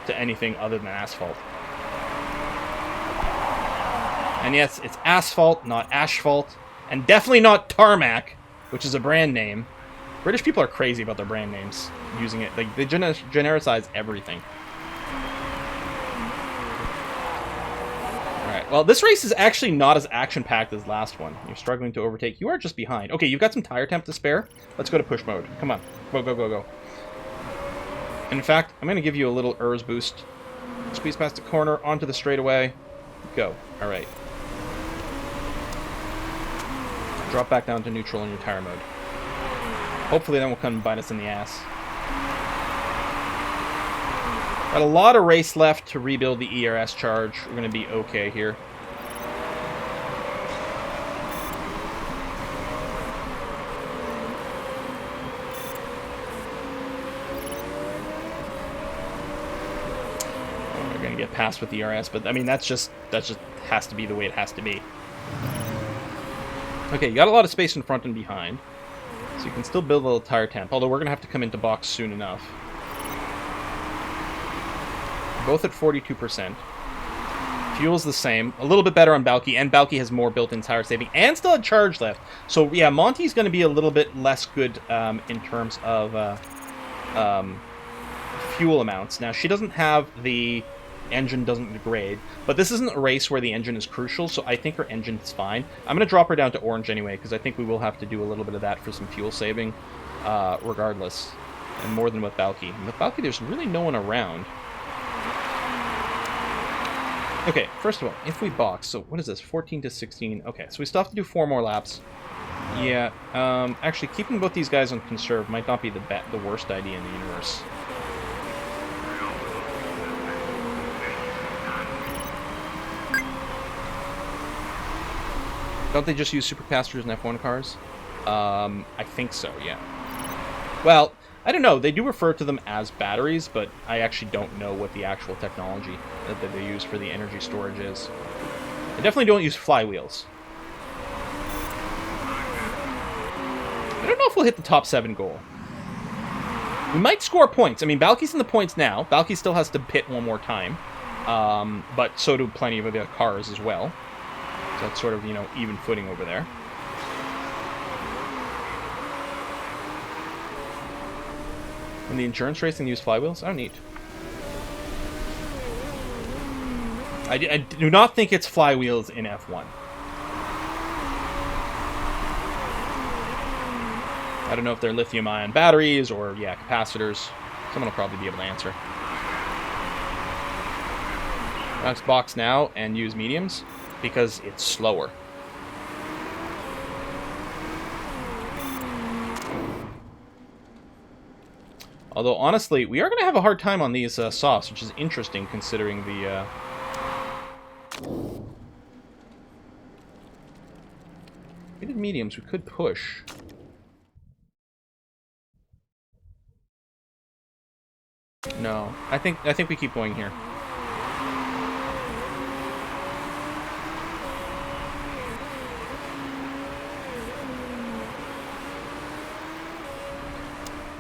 S1: to anything other than asphalt. And yes, it's asphalt, not asphalt. And definitely not tarmac, which is a brand name. British people are crazy about their brand names, using it. Like, they genericize everything. Alright, well, this race is actually not as action-packed as last one. You're struggling to overtake. You are just behind. Okay, you've got some tire temp to spare. Let's go to push mode. Come on. Go, go, go, go. And in fact, I'm going to give you a little ERS boost. Squeeze past the corner, onto the straightaway. Go. Alright. Drop back down to neutral in your tire mode. Hopefully that won't come and bite us in the ass. Got a lot of race left to rebuild the ERS charge. We're going to be okay here. We're going to get past with the ERS, but I mean that just has to be the way it has to be. Okay, you got a lot of space in front and behind, so you can still build a little tire temp, although we're going to have to come into box soon enough. Both at 42%. Fuel's the same. A little bit better on Balky, and Balky has more built-in tire saving, and still a charge left. So, yeah, Monty's going to be a little bit less good in terms of fuel amounts. Now, she doesn't have the engine doesn't degrade, but this isn't a race where the engine is crucial, so I think her engine is fine. I'm going to drop her down to orange anyway, because I think we will have to do a little bit of that for some fuel saving, regardless. And more than with Balky. And with Balky, there's really no one around. Okay, first of all, if we box, so what is this, 14 to 16? Okay, so we still have to do 4 more laps. Yeah, actually, keeping both these guys on conserve might not be the worst idea in the universe. Don't they just use supercapacitors in F1 cars? I think so, yeah. Well, I don't know. They do refer to them as batteries, but I actually don't know what the actual technology that they use for the energy storage is. They definitely don't use flywheels. I don't know if we'll hit the top 7 goal. We might score points. I mean, Balky's in the points now. Balky still has to pit one more time. But so do plenty of other cars as well. So it's sort of, you know, even footing over there. In the endurance racing, use flywheels? Oh, neat. I do not think it's flywheels in F1. I don't know if they're lithium-ion batteries or, yeah, capacitors. Someone will probably be able to answer. Let's box now and use mediums, because it's slower. Although, honestly, we are going to have a hard time on these softs, which is interesting considering the... If we did mediums, we could push. No, I think we keep going here.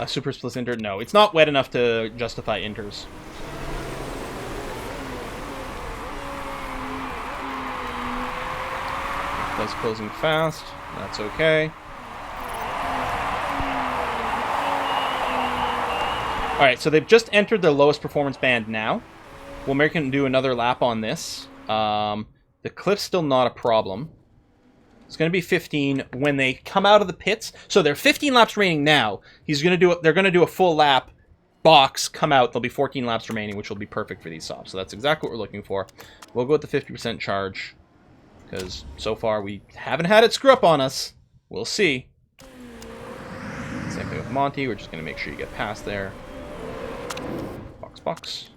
S1: Super split inter? No, it's not wet enough to justify inters. That's closing fast. That's okay. Alright, so they've just entered their lowest performance band now. We'll make them do another lap on this. The cliff's still not a problem. It's going to be 15 when they come out of the pits. So they're 15 laps remaining now. They're going to do a full lap. Box, come out. There'll be 14 laps remaining, which will be perfect for these stops. So that's exactly what we're looking for. We'll go with the 50% charge. Because so far we haven't had it screw up on us. We'll see. Same thing with Monty. We're just going to make sure you get past there. Box, box.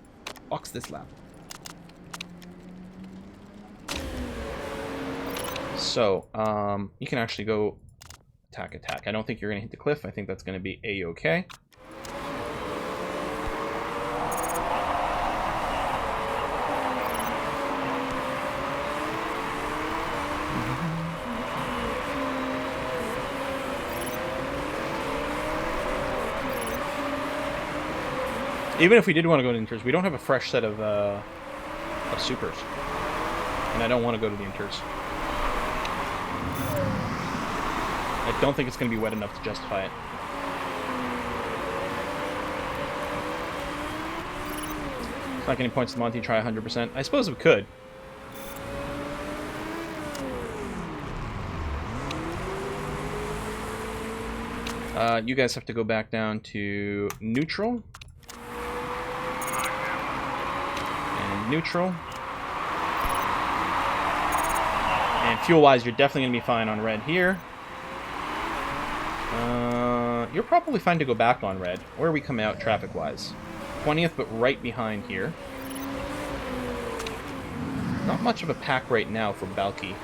S1: Box this lap. So, you can actually go attack, attack. I don't think you're going to hit the cliff. I think that's going to be A-okay. Even if we did want to go to inters, we don't have a fresh set of supers. And I don't want to go to the inters. I don't think it's going to be wet enough to justify it. It's not getting points to Monty, try 100%. I suppose we could. You guys have to go back down to neutral. Neutral. And fuel-wise, you're definitely going to be fine on red here. You're probably fine to go back on red. Where are we coming out traffic-wise? 20th, but right behind here. Not much of a pack right now for Balky.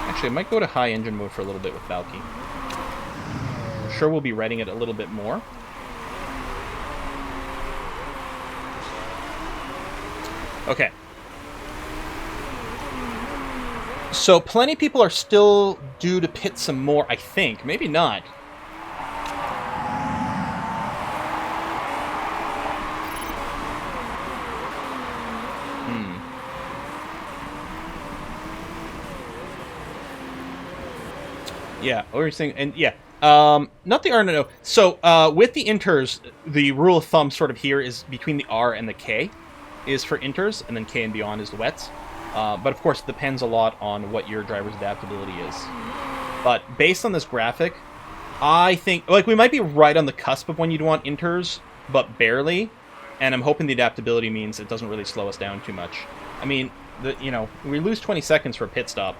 S1: Actually, I might go to high engine mode for a little bit with Balky. I'm sure we'll be reading it a little bit more. Okay. So, plenty of people are still due to pit some more, I think. Maybe not. Yeah, what you're saying, and yeah. Not the R, no. So, with the inters, the rule of thumb sort of here is between the R and the K is for inters, and then K and beyond is the wets. But of course, it depends a lot on what your driver's adaptability is. But based on this graphic, I think, like, we might be right on the cusp of when you'd want inters, but barely. And I'm hoping the adaptability means it doesn't really slow us down too much. I mean, we lose 20 seconds for a pit stop.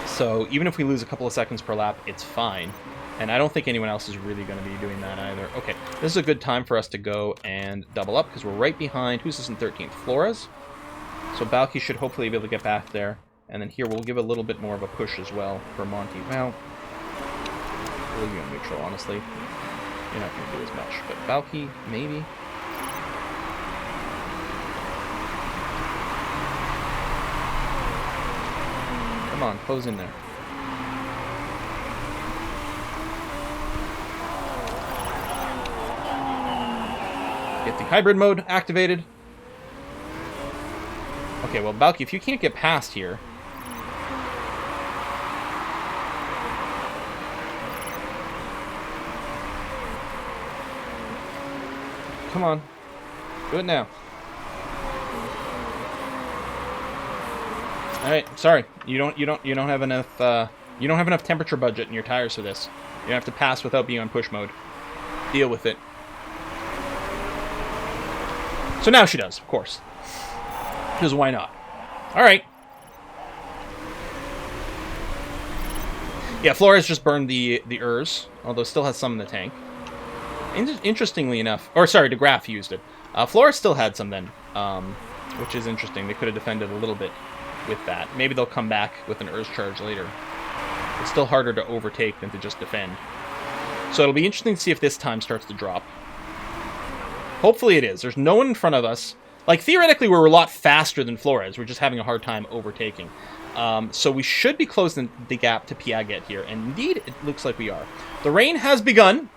S1: So even if we lose a couple of seconds per lap, it's fine. And I don't think anyone else is really going to be doing that either. Okay, this is a good time for us to go and double up, because we're right behind, who's this in 13th? Flores. So Balky should hopefully be able to get back there. And then here we'll give a little bit more of a push as well for Monty. Well, we'll leave you on neutral, honestly. You're not going to do as much. But Balky, maybe. Come on, close in there. Get the hybrid mode activated. Okay, well, Balky, if you can't get past here... Come on. Do it now. Alright, sorry. You don't have enough temperature budget in your tires for this. You have to pass without being on push mode. Deal with it. So now she does, of course. Because why not? Alright. Yeah, Flores just burned the ERS, although still has some in the tank. Interestingly enough, or sorry, DeGraff used it. Flores still had some then, which is interesting. They could have defended a little bit with that. Maybe they'll come back with an ERS charge later. It's still harder to overtake than to just defend. So it'll be interesting to see if this time starts to drop. Hopefully it is. There's no one in front of us. Like, theoretically, we're a lot faster than Flores. We're just having a hard time overtaking. So we should be closing the gap to Piaget here. And indeed, it looks like we are. The rain has begun.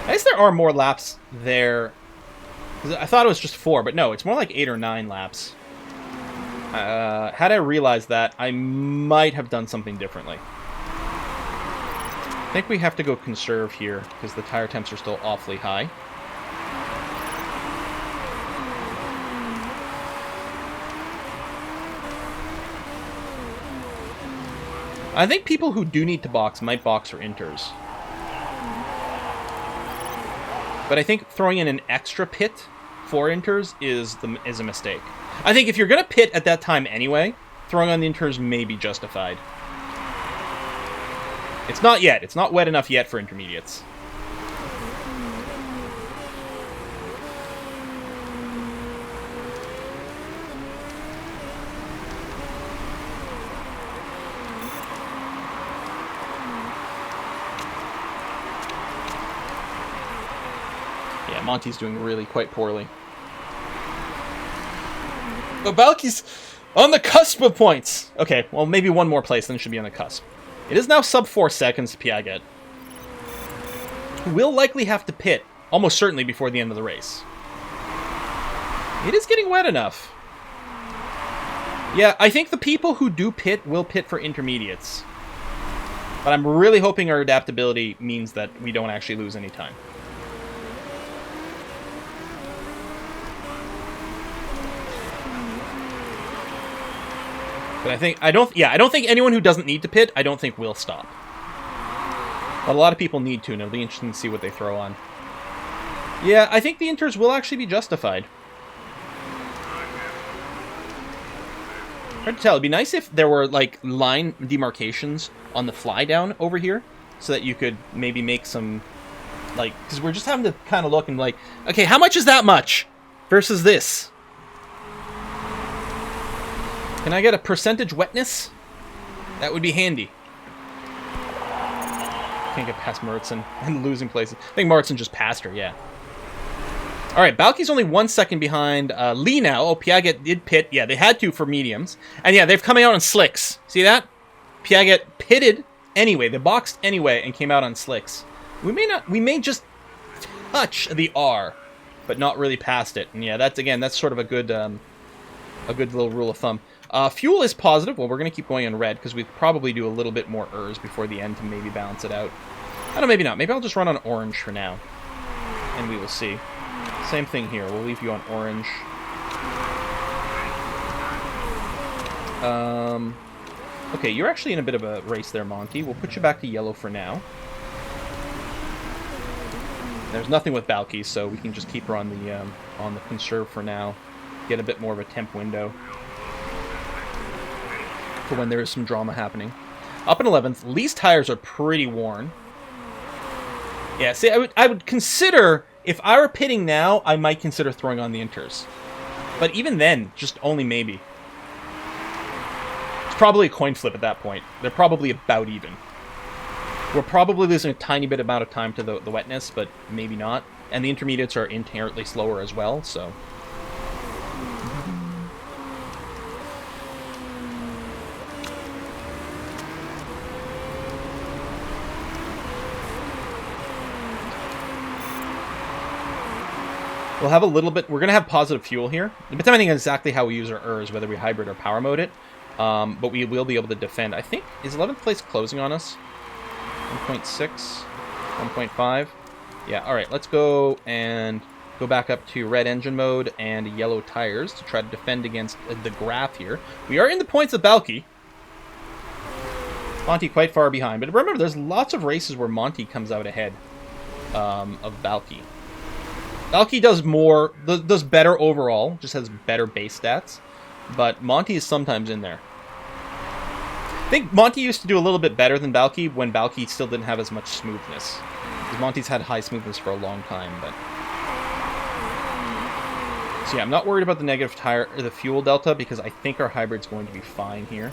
S1: I guess there are more laps there I thought it was just 4, but no, it's more like 8 or 9 laps. Had I realized that, I might have done something differently. I think we have to go conserve here, because the tire temps are still awfully high. I think people who do need to box might box for inters. But I think throwing in an extra pit for inters is a mistake. I think if you're going to pit at that time anyway, throwing on the inters may be justified. It's not yet. It's not wet enough yet for intermediates. Yeah, Monty's doing really quite poorly. But Balky's on the cusp of points. Okay, well, maybe one more place, then it should be on the cusp. It is now sub 4 seconds to Piaget. Will likely have to pit, almost certainly before the end of the race. It is getting wet enough. Yeah, I think the people who do pit will pit for intermediates. But I'm really hoping our adaptability means that we don't actually lose any time. But I don't think anyone who doesn't need to pit, I don't think will stop. But a lot of people need to, and it'll be interesting to see what they throw on. Yeah, I think the inters will actually be justified. Hard to tell. It'd be nice if there were, like, line demarcations on the fly down over here, so that you could maybe make some, like, because we're just having to kind of look and like, okay, how much is that much versus this? Can I get a percentage wetness? That would be handy. Can't get past Murtson and losing places. I think Murtson just passed her, yeah. All right, Balky's only 1 second behind Lee now. Oh, Piaget did pit. Yeah, they had to for mediums. And yeah, they're coming out on slicks. See that? Piaget pitted anyway. They boxed anyway and came out on slicks. We may just touch the R, but not really past it. And yeah, that's sort of a good little rule of thumb. Fuel is positive. Well, we're going to keep going on red because we probably do a little bit more ERS before the end to maybe balance it out. I don't know, maybe not. Maybe I'll just run on orange for now. And we will see. Same thing here. We'll leave you on orange. Okay, you're actually in a bit of a race there, Monty. We'll put you back to yellow for now. There's nothing with Balky, so we can just keep her on the conserve for now. Get a bit more of a temp window for when there is some drama happening. Up in 11th, Lee's tires are pretty worn. Yeah, see, I would consider, if I were pitting now, I might consider throwing on the inters. But even then, just only maybe. It's probably a coin flip at that point. They're probably about even. We're probably losing a tiny bit amount of time to the wetness, but maybe not. And the intermediates are inherently slower as well, so... We'll have a little bit... We're going to have positive fuel here. Depending on exactly how we use our ERS, whether we hybrid or power mode it. But we will be able to defend. I think... Is 11th place closing on us? 1.6? 1.5? Yeah, alright. Let's go and go back up to red engine mode and yellow tires to try to defend against the graph here. We are in the points of Balky. Monty quite far behind. But remember, there's lots of races where Monty comes out ahead of Balky. Balky does better overall, just has better base stats, but Monty is sometimes in there. I think Monty used to do a little bit better than Balky when Balky still didn't have as much smoothness. Because Monty's had high smoothness for a long time, but... So yeah, I'm not worried about the negative tire or the fuel delta because I think our hybrid's going to be fine here.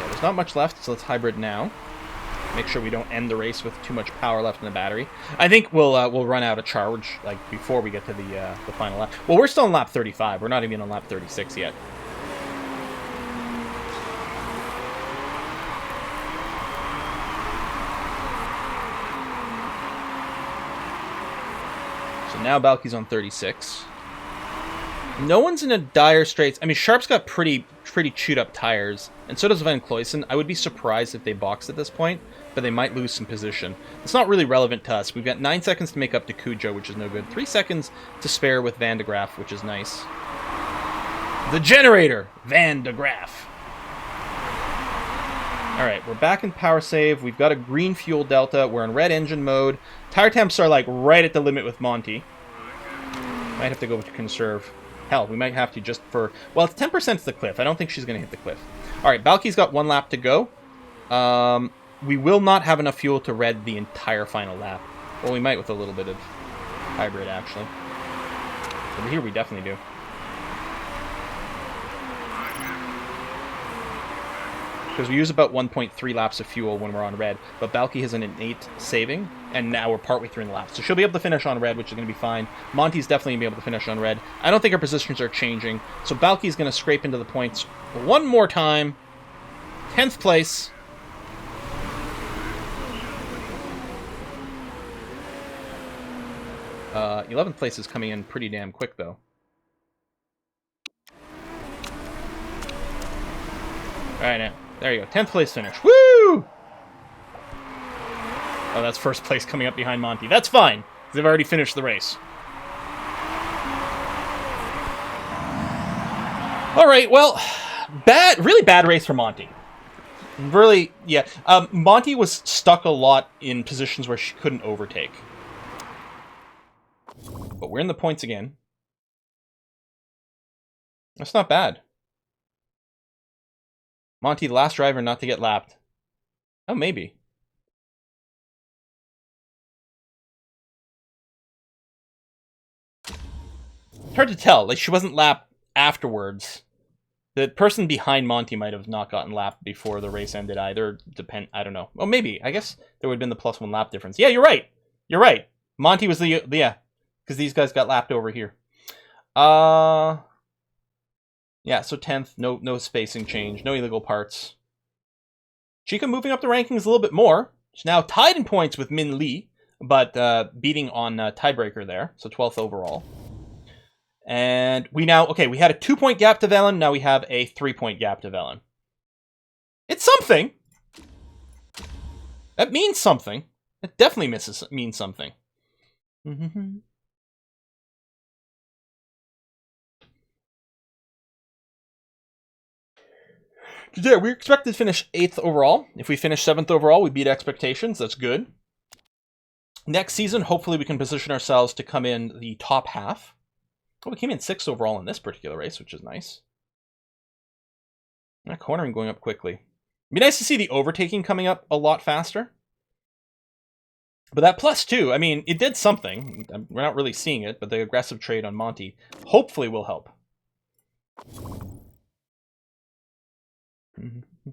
S1: There's not much left, so let's hybrid now. Make sure we don't end the race with too much power left in the battery. I think we'll run out of charge like before we get to the final lap. Well, we're still on lap 35. We're not even on lap 36 yet. So now Balky's on 36. No one's in a dire straits. I mean, Sharp's got pretty chewed up tires, and so does Van Cloyson. I would be surprised if they boxed at this point, but they might lose some position. It's not really relevant to us. We've got 9 seconds to make up to Cujo, which is no good. 3 seconds to spare with Van de Graaff, which is nice. The generator, Van de Graaff. Alright, we're back in power save. We've got a green fuel delta. We're in red engine mode. Tire temps are like right at the limit with Monty. Might have to go to conserve. Hell, we might have to just for... Well, it's 10% to the cliff. I don't think she's going to hit the cliff. Alright, Balky's got 1 lap to go. We will not have enough fuel to red the entire final lap. Well, we might with a little bit of hybrid, actually. Over here, we definitely do. Because we use about 1.3 laps of fuel when we're on red, but Balky has an innate saving, and now we're partway through in the lap. So she'll be able to finish on red, which is going to be fine. Monty's definitely going to be able to finish on red. I don't think our positions are changing, so Balky's going to scrape into the points one more time. 10th place. Uh, 11th place is coming in pretty damn quick, though. Alright, now. There you go. 10th place finish. Woo! Oh, that's first place coming up behind Monty. That's fine, because they've already finished the race. Alright, well, really bad race for Monty. Really, yeah. Monty was stuck a lot in positions where she couldn't overtake. But we're in the points again. That's not bad. Monty, the last driver not to get lapped. Oh, maybe. It's hard to tell. Like, she wasn't lapped afterwards. The person behind Monty might have not gotten lapped before the race ended either. I don't know. Oh, maybe. I guess there would have been the +1 lap difference. Yeah, you're right. You're right. Monty was the yeah. Because these guys got lapped over here. Yeah, so 10th, no spacing change, no illegal parts. Chica moving up the rankings a little bit more. She's now tied in points with Min Lee, but beating on tiebreaker there, so 12th overall. And we now, okay, we had a 2-point gap to Velen, now we have a 3-point gap to Velen. It's something. That means something. It definitely means something. Yeah, we expected to finish 8th overall. If we finish 7th overall, we beat expectations. That's good. Next season, hopefully we can position ourselves to come in the top half. Oh, we came in 6th overall in this particular race, which is nice. That cornering going up quickly. It'd be nice to see the overtaking coming up a lot faster. But that +2, I mean, it did something. We're not really seeing it, but the aggressive trade on Monty hopefully will help.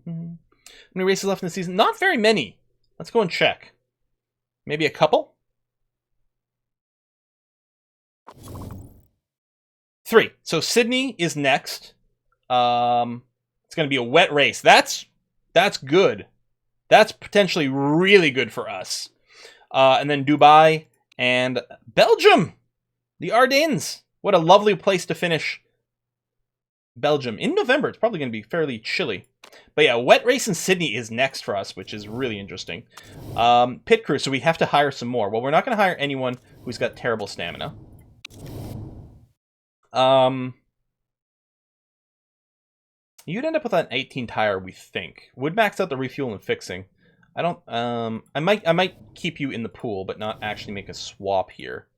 S1: How many races left in the season? Not very many. Let's go and check. Maybe a couple? 3. So Sydney is next. It's going to be a wet race. That's good. That's potentially really good for us. And then Dubai and Belgium. The Ardennes. What a lovely place to finish Belgium. In November, it's probably going to be fairly chilly. But yeah, wet race in Sydney is next for us, which is really interesting. Pit crew, so we have to hire some more. Well, we're not going to hire anyone who's got terrible stamina. You'd end up with an 18 tire, we think. Would max out the refuel and fixing. I don't, I might keep you in the pool, but not actually make a swap here.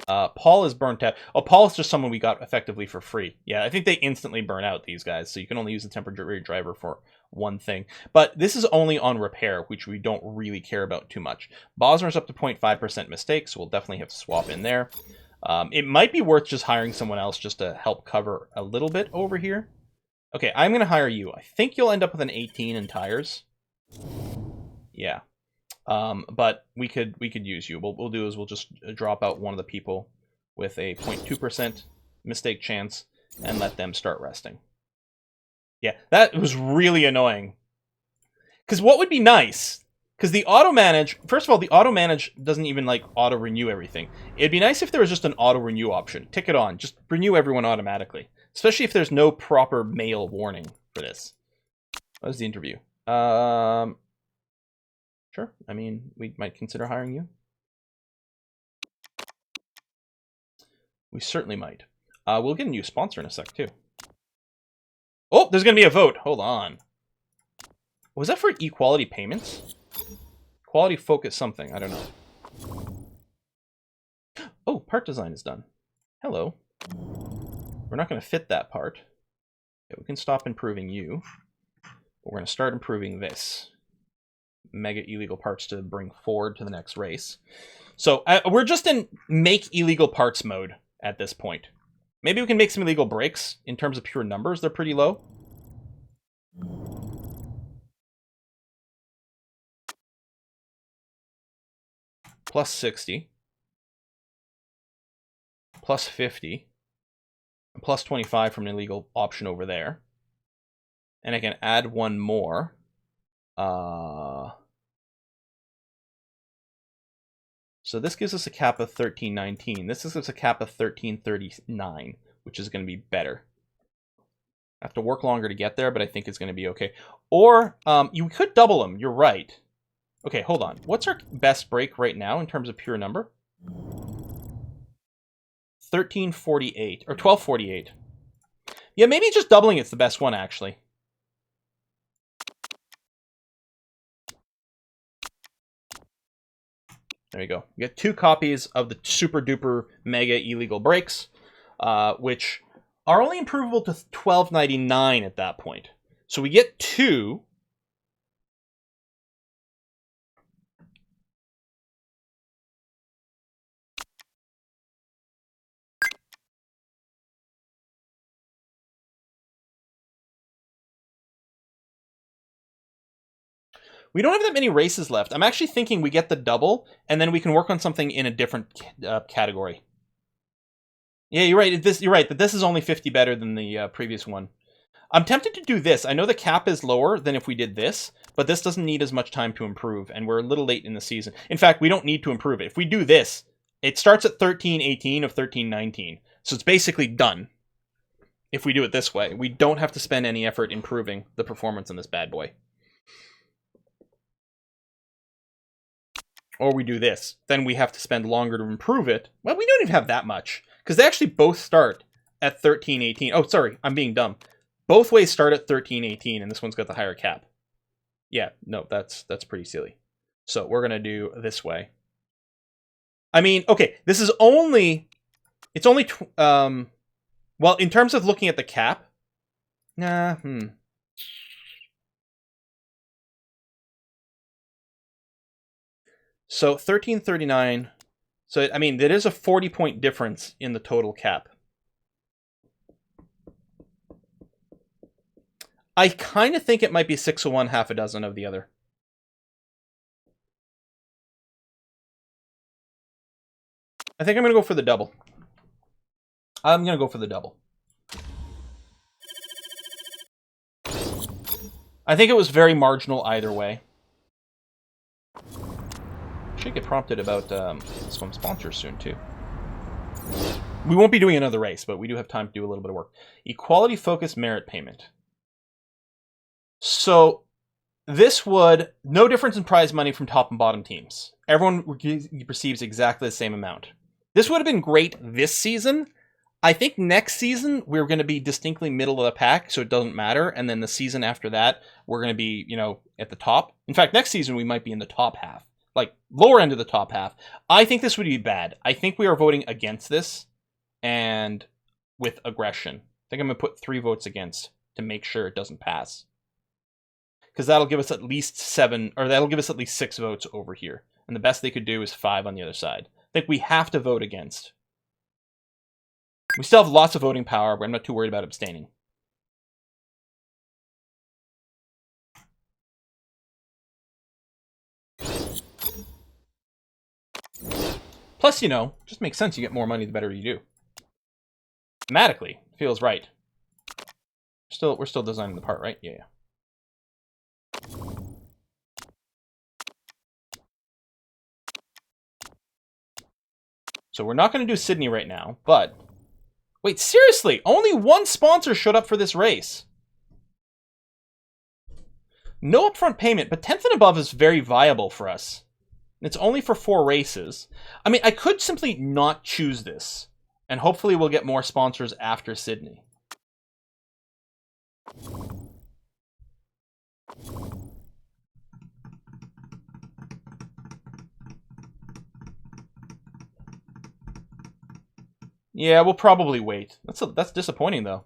S1: Paul is burnt out. Oh, Paul is just someone we got effectively for free. Yeah, I think they instantly burn out, these guys, so you can only use the temporary driver for one thing. But this is only on repair, which we don't really care about too much. Bosner's up to 0.5% mistake, so we'll definitely have to swap in there. It might be worth just hiring someone else just to help cover a little bit over here. Okay, I'm going to hire you. I think you'll end up with an 18 in tires. Yeah. But we could use you. What we'll do is we'll just drop out one of the people with a 0.2% mistake chance and let them start resting. Yeah, that was really annoying. Because what would be nice Because the auto manage, first of all, the auto manage doesn't even like auto renew everything. It'd be nice if there was just an auto renew option. Tick it on, just renew everyone automatically. Especially if there's no proper mail warning for this. That was the interview. Sure. I mean, we might consider hiring you. We certainly might. We'll get a new sponsor in a sec too. Oh, there's gonna be a vote. Hold on. Was that for equality payments? Quality focus something. I don't know. Oh, part design is done. Hello. We're not going to fit that part. Okay, we can stop improving you. But we're going to start improving this. Mega illegal parts to bring forward to the next race. So we're just in make illegal parts mode at this point. Maybe we can make some illegal brakes. In terms of pure numbers, they're pretty low. Plus 60. Plus 50. And plus 25 from an illegal option over there. And I can add one more. So this gives us a cap of 1319. This gives us a cap of 1339, which is going to be better. I have to work longer to get there, but I think it's going to be okay. Or you could double them. You're right. Okay, hold on. What's our best break right now in terms of pure number? 1348 or 1248. Yeah, maybe just doubling it's the best one actually. There you go. You get 2 copies of the super duper mega illegal brakes, which are only improvable to 1299 at that point. So we get 2. We don't have that many races left. I'm actually thinking we get the double, and then we can work on something in a different category. Yeah, you're right. You're right that this is only 50 better than the previous one. I'm tempted to do this. I know the cap is lower than if we did this, but this doesn't need as much time to improve, and we're a little late in the season. In fact, we don't need to improve it. If we do this, it starts at 1318 of 1319, so it's basically done. If we do it this way, we don't have to spend any effort improving the performance on this bad boy. Or we do this, then we have to spend longer to improve it. Well, we don't even have that much, because they actually both start at 1318. Oh, sorry, I'm being dumb. Both ways start at 1318, and this one's got the higher cap. Yeah, no, that's pretty silly. So we're gonna do this way. I mean, okay, this is only, it's only, well, in terms of looking at the cap, So 1339. So I mean, there is a 40-point difference in the total cap. I kind of think it might be 6 of one, half a dozen of the other. I think I'm going to go for the double. I'm going to go for the double. I think it was very marginal either way. Should get prompted about some sponsors soon too. We won't be doing another race, but we do have time to do a little bit of work. Equality focused merit payment. So this would, no difference in prize money from top and bottom teams. Everyone receives exactly the same amount. This would have been great this season. I think next season we're going to be distinctly middle of the pack, so it doesn't matter. And then the season after that, we're going to be, you know, at the top. In fact, next season we might be in the top half. Like, lower end of the top half. I think this would be bad. I think we are voting against this, and with aggression. I think I'm going to put 3 votes against to make sure it doesn't pass. Because that'll give us at least 7, or that'll give us at least 6 votes over here. And the best they could do is 5 on the other side. I think we have to vote against. We still have lots of voting power, but I'm not too worried about abstaining. Plus, you know, just makes sense. You get more money the better you do. Thematically, feels right. We're still designing the part, right? Yeah. So we're not going to do Sydney right now, but... Wait, seriously? Only one sponsor showed up for this race. No upfront payment, but 10th and above is very viable for us. It's only for 4 races. I mean, I could simply not choose this, and hopefully we'll get more sponsors after Sydney. Yeah, we'll probably wait. That's disappointing, though.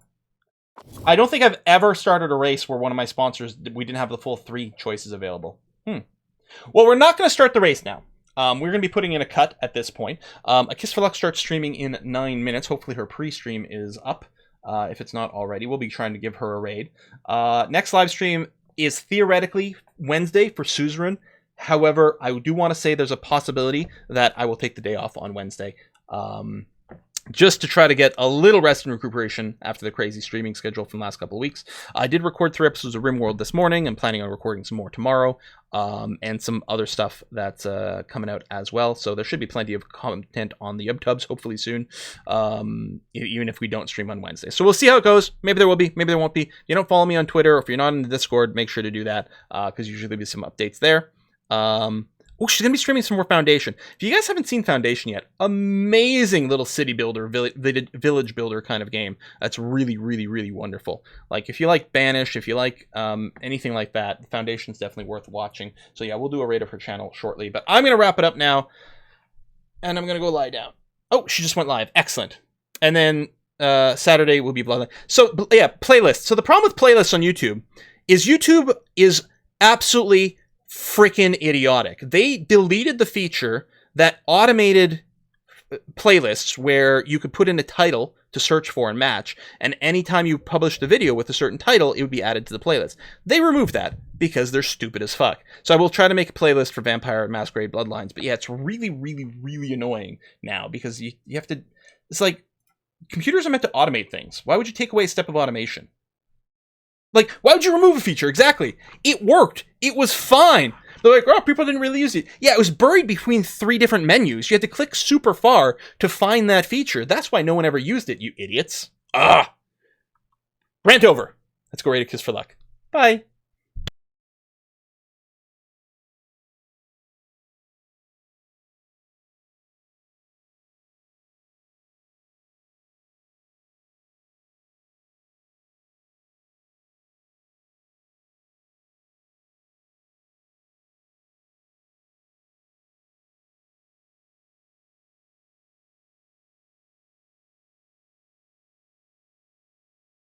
S1: I don't think I've ever started a race where one of my sponsors, we didn't have the full 3 choices available. Well, we're not going to start the race now. We're going to be putting in a cut at this point. A Kiss for Luck starts streaming in 9 minutes. Hopefully her pre-stream is up. If it's not already, we'll be trying to give her a raid. Next live stream is theoretically Wednesday for Suzerain. However, I do want to say there's a possibility that I will take the day off on Wednesday. Just to try to get a little rest and recuperation after the crazy streaming schedule from the last couple of weeks. I did record 3 episodes of RimWorld this morning. I'm planning on recording some more tomorrow, and some other stuff that's coming out as well. So there should be plenty of content on the YubTubs hopefully soon, even if we don't stream on Wednesday. So we'll see how it goes. Maybe there will be, maybe there won't be. If you don't follow me on Twitter, or if you're not in the Discord, make sure to do that, because usually there'll be some updates there. Oh, she's going to be streaming some more Foundation. If you guys haven't seen Foundation yet, amazing little city builder, village builder kind of game. That's really, really, really wonderful. Like, if you like Banish, if you like anything like that, Foundation's definitely worth watching. So yeah, we'll do a raid of her channel shortly. But I'm going to wrap it up now, and I'm going to go lie down. Oh, she just went live. Excellent. And then Saturday will be Bloodline. So, yeah, playlists. So the problem with playlists on YouTube is absolutely freaking idiotic. They deleted the feature that automated playlists where you could put in a title to search for and match, and anytime you published a video with a certain title, it would be added to the playlist. They removed that because they're stupid as fuck. So I will try to make a playlist for Vampire Masquerade Bloodlines, but yeah, it's really, really, really annoying now because you have to... It's like, computers are meant to automate things. Why would you take away a step of automation? Like, why would you remove a feature? Exactly. It worked. It was fine. They're like, oh, people didn't really use it. Yeah, it was buried between 3 different menus. You had to click super far to find that feature. That's why no one ever used it, you idiots. Rant over. Let's go rate a Kiss for Luck. Bye.